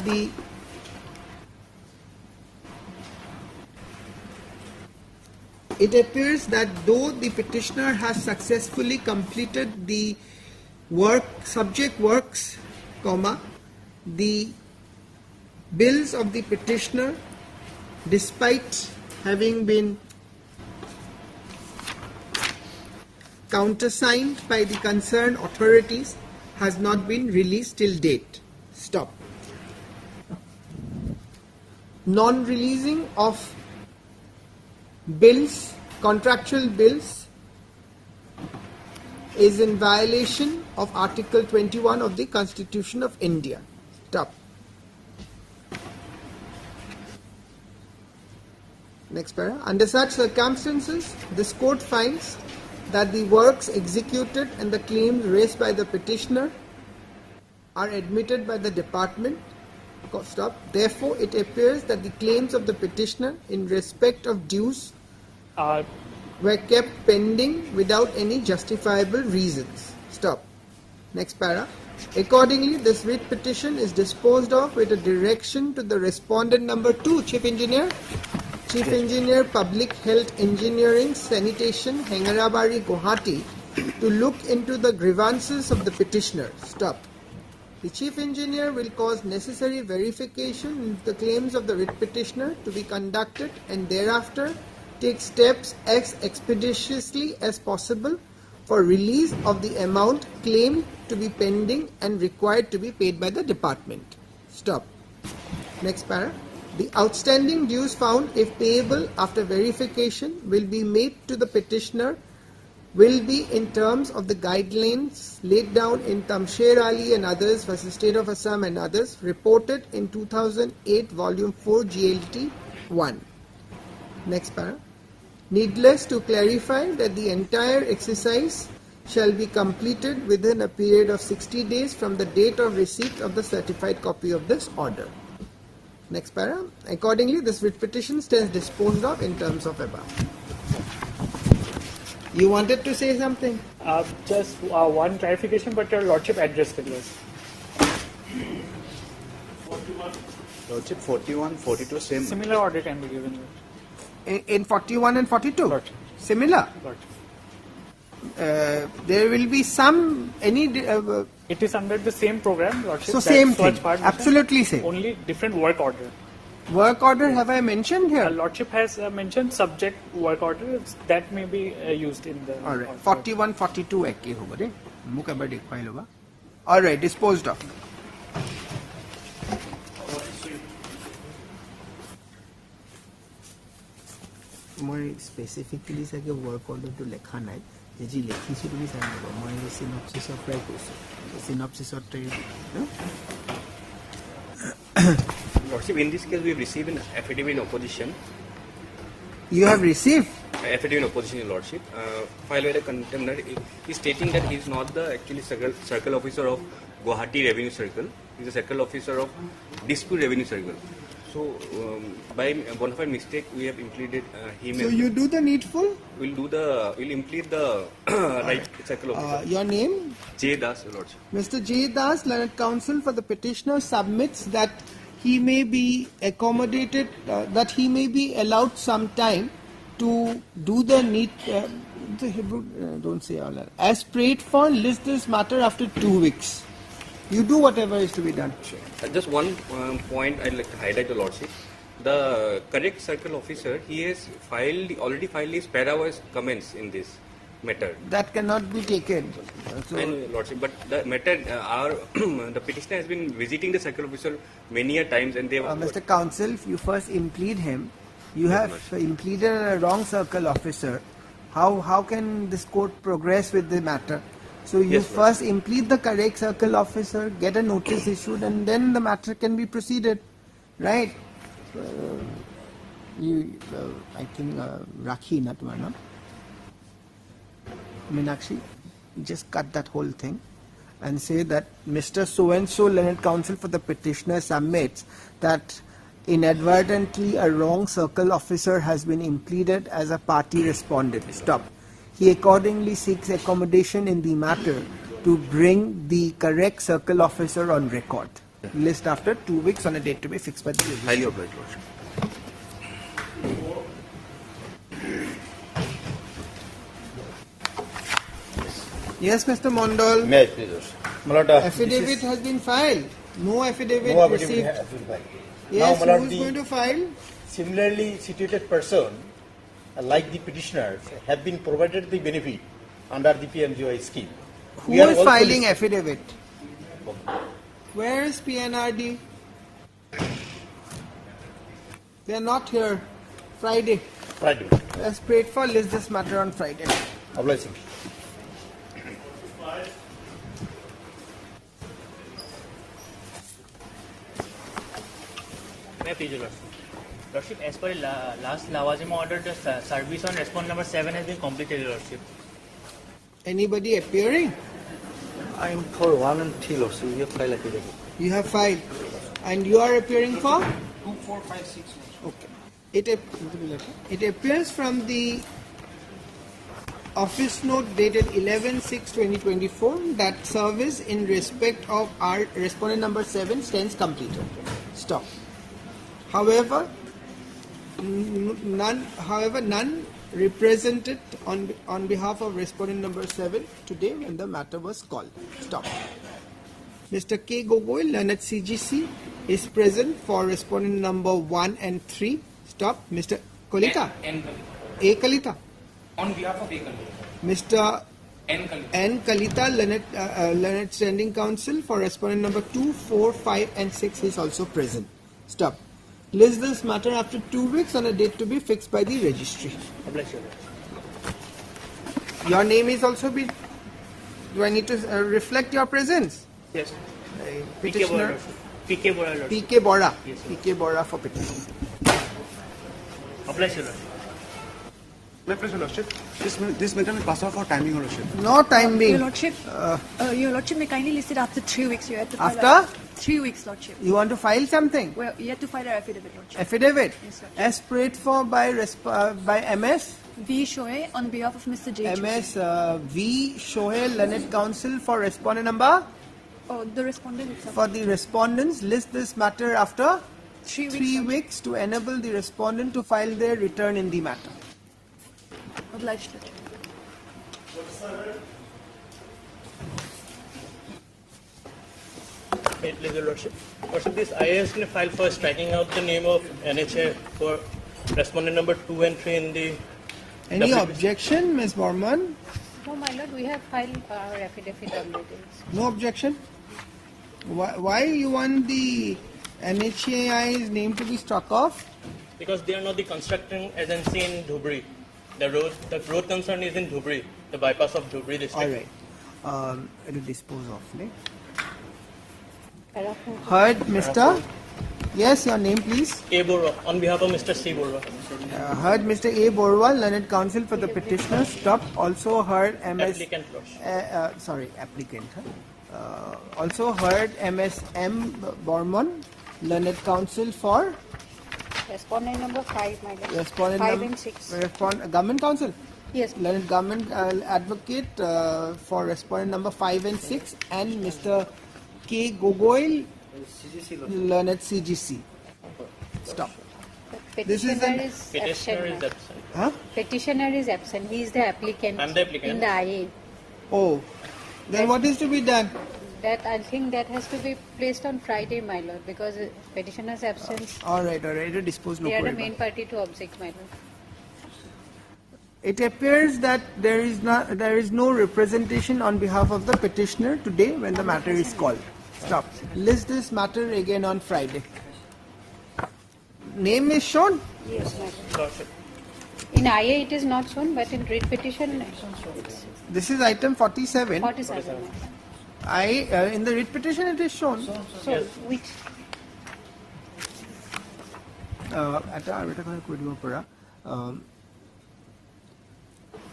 though the petitioner has successfully completed the subject works, the bills of the petitioner, despite having been countersigned by the concerned authorities, has not been released till date. Stop. Non-releasing of bills, contractual bills, is in violation of Article 21 of the Constitution of India. Stop. Next paragraph. Under such circumstances, this court finds that the works executed and the claims raised by the petitioner are admitted by the department. Stop. Therefore, it appears that the claims of the petitioner in respect of dues were kept pending without any justifiable reasons. Stop. Next para. Accordingly, this writ petition is disposed of with a direction to the respondent number 2, Chief Engineer, Public Health Engineering, Sanitation, Hengarabari, Guwahati, to look into the grievances of the petitioner. Stop. The Chief Engineer will cause necessary verification into the claims of the writ petitioner to be conducted and thereafter take steps as expeditiously as possible for release of the amount claimed to be pending and required to be paid by the department. Stop. Next para. The outstanding dues found, if payable after verification, will be made to the petitioner, will be in terms of the guidelines laid down in Tamsher Ali and others versus State of Assam and others, reported in 2008 Volume 4 GLT 1. Next para. Needless to clarify that the entire exercise shall be completed within a period of 60 days from the date of receipt of the certified copy of this order. Next para. Accordingly, this writ petition stands disposed of in terms of above. You wanted to say something? Just one clarification, but your Lordship addressed it, yes. Lordship, 41, 42, same. Similar order can be given. In 41 and 42? Similar? There will be some, it is under the same program, Lordship. So same thing, absolutely same. Only different work order. Work order have I mentioned here? Lordship has mentioned subject work order that may be used in the... Alright, 41, 42 ekki hoga de. Muk ebar dekhwai loba. Alright, disposed of. মই specifically চাগে work অৰ্ডাৰটো লেখা নাই যি লিখিছোঁ তুমি চাই ল'বা মই চিনপচিছৰ পৰাই কৈছোঁ চিনপচিছতে Lordship, in this case we have received an affidavit in opposition. You have received? Affidavit in opposition, Your Lordship, filed by the contender. He is stating that he is not the actually circle officer of Guwahati Revenue Circle. He is a circle officer of Dispute Revenue Circle. So, by bona fide mistake, we have impleaded him. So you do the needful? We'll implead the right circle officer. Your name? J. Das, Your Lordship. Mr. J. Das, Learned Counsel for the petitioner, submits that he may be accommodated, that he may be allowed some time to do the need. Don't say all that. As prayed for, list this matter after 2 weeks. You do whatever is to be done. Sure. Just one point I'd like to highlight, Your Lordship. The correct circle officer, he has already filed his para-wise comments in this matter. That cannot be taken. So, Lordship, but the matter, the petitioner has been visiting the circle officer many a times, and they have. Mr. Counsel, if you first implead him, you have impleaded a wrong circle officer. How can this court progress with the matter? So you first implead the correct circle officer, get a notice issued, and then the matter can be proceeded, right? I think Rakhi, not one. Meenakshi, just cut that whole thing and say that Mr. So-and-so, Learned Counsel for the petitioner, submits that inadvertently a wrong circle officer has been impleaded as a party respondent. Stop. He accordingly seeks accommodation in the matter to bring the correct circle officer on record. List after 2 weeks on a date to be fixed by the judge. Highly obliged, Lordship. Yes, Mr. Mondal. May I please? Affidavit has been filed. No affidavit received. Yes, now, who is going to file? Similarly situated person, like the petitioners, have been provided the benefit under the PMGY scheme. Who is filing affidavit? Where is PNRD? They are not here. Friday. Friday. Let's pray for list this matter on Friday. Obliging. May I please, Your Lordship? Lordship, as per last Lawazima order, the service on respondent number 7 has been completed, Your Lordship. Anybody appearing? I'm for 1 and 3, Lordship. You have filed affidavit. You have filed. And you are appearing for? 2, 4, 5, 6. Okay. It appears from the office note dated 11/6/2024 that service in respect of our respondent number 7 stands completed. Stop. However, none represented on behalf of respondent number 7 today when the matter was called. Stop. Mr. K. Gogoi, Learned CGC, is present for respondent number 1 and 3. Stop. Mr. Kolita. A. Kalita. On behalf of A. Kalita. Mr. N. Kalita, Learned Standing Counsel for respondent number 2, 4, 5 and 6 is also present. Stop. List this matter after 2 weeks on a date to be fixed by the registry. Your name is also be. Do I need to reflect your presence? Yes. Petitioner. PK Bora. PK Bora. Yes, PK Bora for petitioner. Apply, sir. This matter will pass off for timing, Your Lordship. No time being. Your Lordship, Your Lordship may kindly list it after 3 weeks. You have to file After? 3 weeks, Lordship. You want to file something? Well, you have to file an affidavit, Lordship. Affidavit? Yes, sir. As prayed for by MS? V. Shohei on behalf of Mr. J. MS V. Shohei, Learned Counsel for respondent number? Oh, the respondent itself. For the respondents, list this matter after 3 weeks. 3 weeks to enable the respondent to file their return in the matter. Obliged, Lordship. Your Lordship. Lordship, this IAS can file for striking out the name of NHA for respondent number 2 and 3 in the. Any objection, Ms. Borman? No, my lord, we have filed our affidavit already. No objection? Why you want the NHAI's name to be struck off? Because they are not the constructing agency in Dhubri. The road concern is in Dhubri, the bypass of Dhubri district. All right. It will dispose of. Ne? Heard, Mr. Yes, your name, please. A. Borwa, on behalf of Mr. C. Borwa. Heard Mr. A. Borwa, Learned Counsel for the petitioner. Stop. Also heard MS. Applicant. Applicant. Also heard MS M. Borman, Learned Counsel for. Respondent number 5, my lord. Respondent 5 and 6. Government Counsel? Yes. Learned Government Advocate for respondent number 5 and 6 and Mr. K. Gogoi, Learned CGC. Stop. Petitioner is absent. Huh? Petitioner is absent. He is the applicant. I'm the applicant. In the IA. Oh, then what is to be done? That I think that has to be placed on Friday, my lord, because petitioner's absence. All right. Dispose no. They are the main party to object, my lord. It appears that there is no representation on behalf of the petitioner today when the matter is called. Stop. List this matter again on Friday. Name is shown? Yes, my lord. In IA it is not shown, but in writ petition it's This is item 47. 47. In the writ petition it is shown. So which?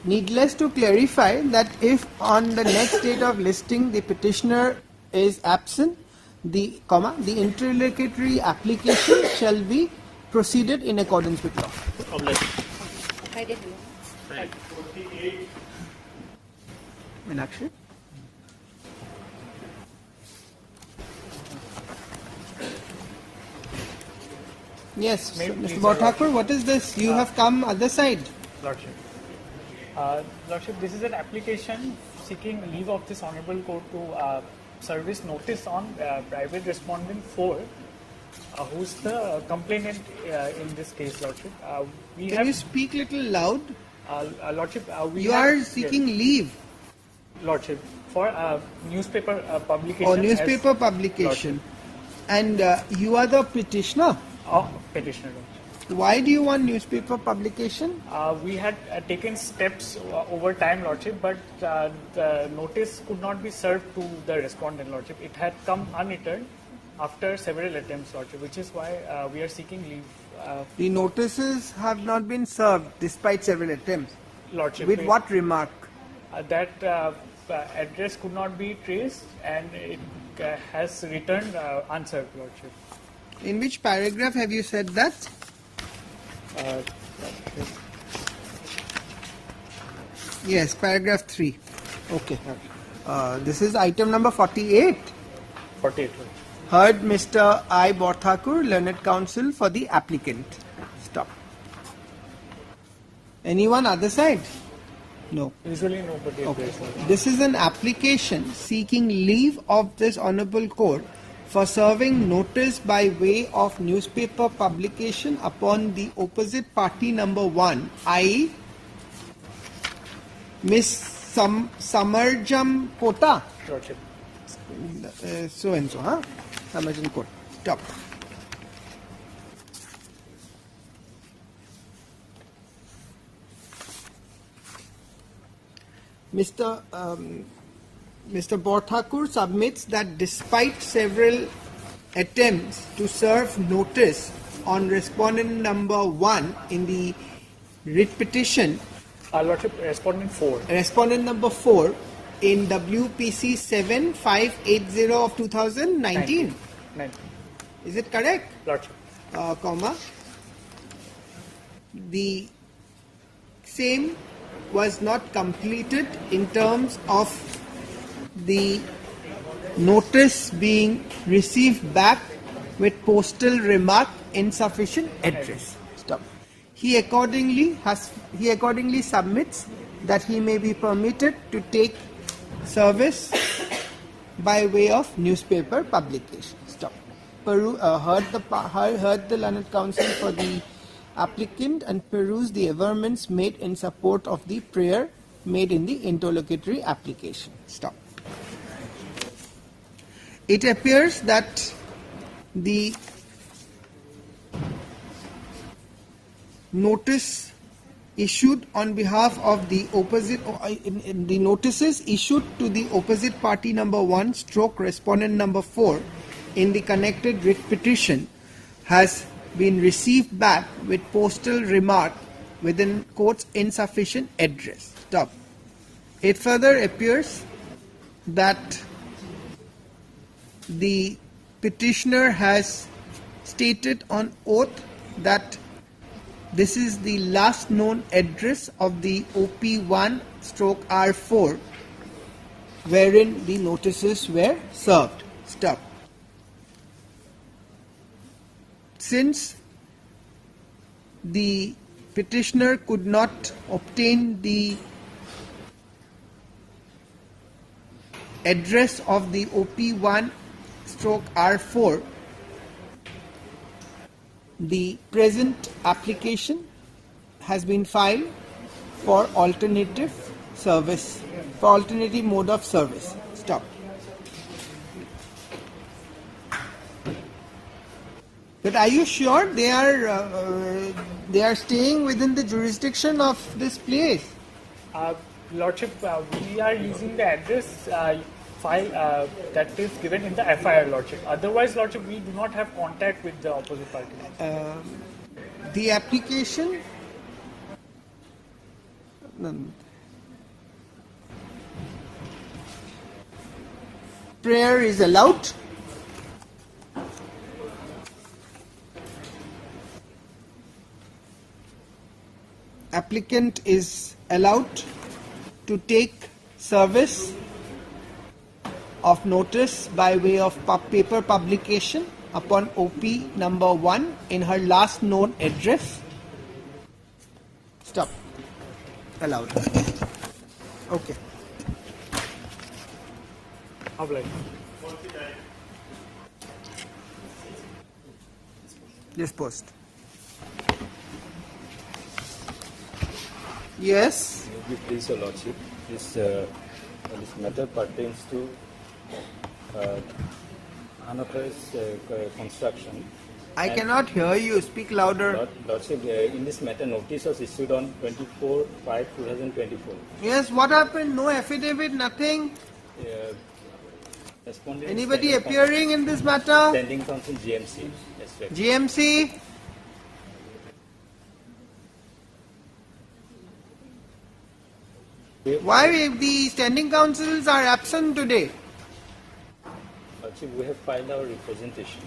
Needless to clarify that if on the next date of listing the petitioner is absent, the interlocutory application shall be proceeded in accordance with law. I didn't know. Meenakshi? Yes, Mr. Bhattakur, what is this? You have come other side. Lordship. Lordship, this is an application seeking leave of this Honorable Court to service notice on private respondent 4, who's the complainant in this case, Lordship. Can you speak little loud? Lordship, you are seeking leave. Lordship, for newspaper publication. Oh, newspaper publication. And you are the petitioner? Oh, petitioner. Why do you want newspaper publication? We had taken steps over time, Lordship, but the notice could not be served to the respondent, Lordship. It had come unreturned after several attempts, Lordship, which is why we are seeking leave. The notices have not been served despite several attempts. Lordship. With what remark? That address could not be traced and it has returned unserved, Lordship. In which paragraph have you said that? Yes, paragraph 3. Okay. This is item number 48. 48. Heard Mr. I. Bhattakur, Learned Counsel for the applicant. Stop. Anyone other side? No. Usually nobody. Okay. This is an application seeking leave of this Honorable Court for serving notice by way of newspaper publication upon the opposite party number 1, i.e. Miss Samarjam Kota. Lordship. So and so, huh? Samarjam Kota. Stop. Mr. Borthakur submits that despite several attempts to serve notice on respondent number 1 in the writ petition, Lordship, respondent 4. Respondent number 4 in WPC 7580 of 2019. 19. Is it correct? Lordship. Comma. The same was not completed in terms of the notice being received back with postal remark insufficient address. Stop. He accordingly submits that he may be permitted to take service by way of newspaper publication. Stop. Heard the learned counsel for the applicant and perused the averments made in support of the prayer made in the interlocutory application. Stop. It appears that the notice issued on behalf of the opposite, the notices issued to the opposite party number 1 / respondent number 4 in the connected writ petition has been received back with postal remark within quotes insufficient address. Stop. It further appears that the petitioner has stated on oath that this is the last known address of the OP1 / R4 wherein the notices were served. Stop. Since the petitioner could not obtain the address of the OP1 / R4, the present application has been filed for alternative service, for alternative mode of service. Stop. But are you sure they are staying within the jurisdiction of this place? Lordship, we are using the address file that is given in the FIR, Lordship. Otherwise, Lordship, we do not have contact with the opposite party. The application prayer is allowed. Applicant is allowed to take service of notice by way of paper publication upon OP number 1 in her last known address. Stop. Allowed. Okay. Yes, post. Yes. Please, Your Lordship. This matter pertains to unauthorized construction. I cannot hear you. Speak louder. Lordship, in this matter, notice was issued on 24/5/2024. Yes, what happened? No affidavit, nothing. Anybody appearing in this matter? Standing counsel GMC. Yes, right. GMC. Why the standing counsels are absent today? Actually, we have filed our representation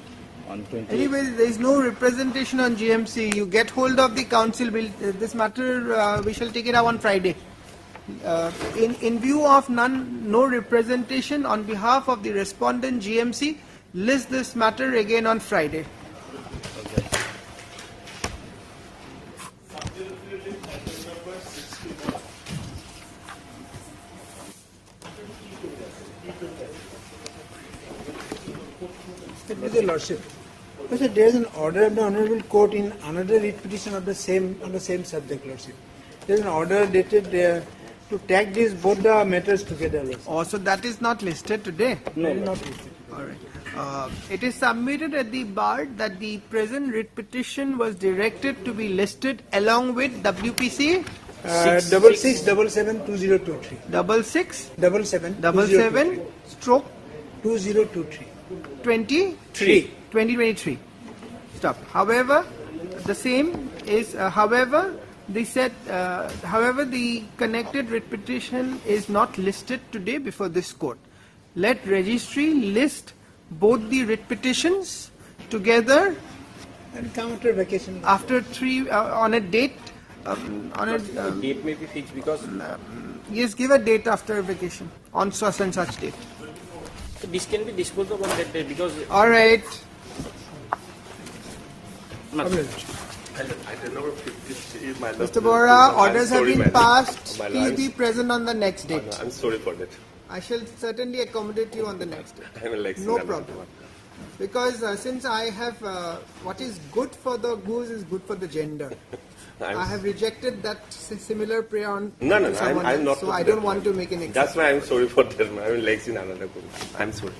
on 20. Anyway, there is no representation on GMC. You get hold of the council. This matter, we shall take it up on Friday. In view of no representation on behalf of the respondent GMC, list this matter again on Friday. With your Lordship, there is an order of the Honourable Court in another writ petition of the same subject, Lordship. There is an order dated to tag these both the matters together. Also, that is not listed today. No, not listed. All right. It is submitted at the bar that the present writ petition was directed to be listed along with WPC 66772023. 6677 stroke 2023. 2023. Stop. However, the same is. However, they said. However, the connected writ petition is not listed today before this court. Let registry list both the writ petitions together and come after vacation. After 3 on a date. Date may be fixed because. Yes, give a date after vacation on such and such date. So this can be disposed of on that day because. All right. Mr. Bora, orders have been passed. Please be present on the next date. I'm sorry for that. I shall certainly accommodate you on the next date. No problem. Because since I have what is good for the goose is good for the gender. I have rejected that similar prayer on No, someone I'm else, not. so I don't want to make an exception. That's why I'm sorry for that. I'm legs in another group. I'm sorry.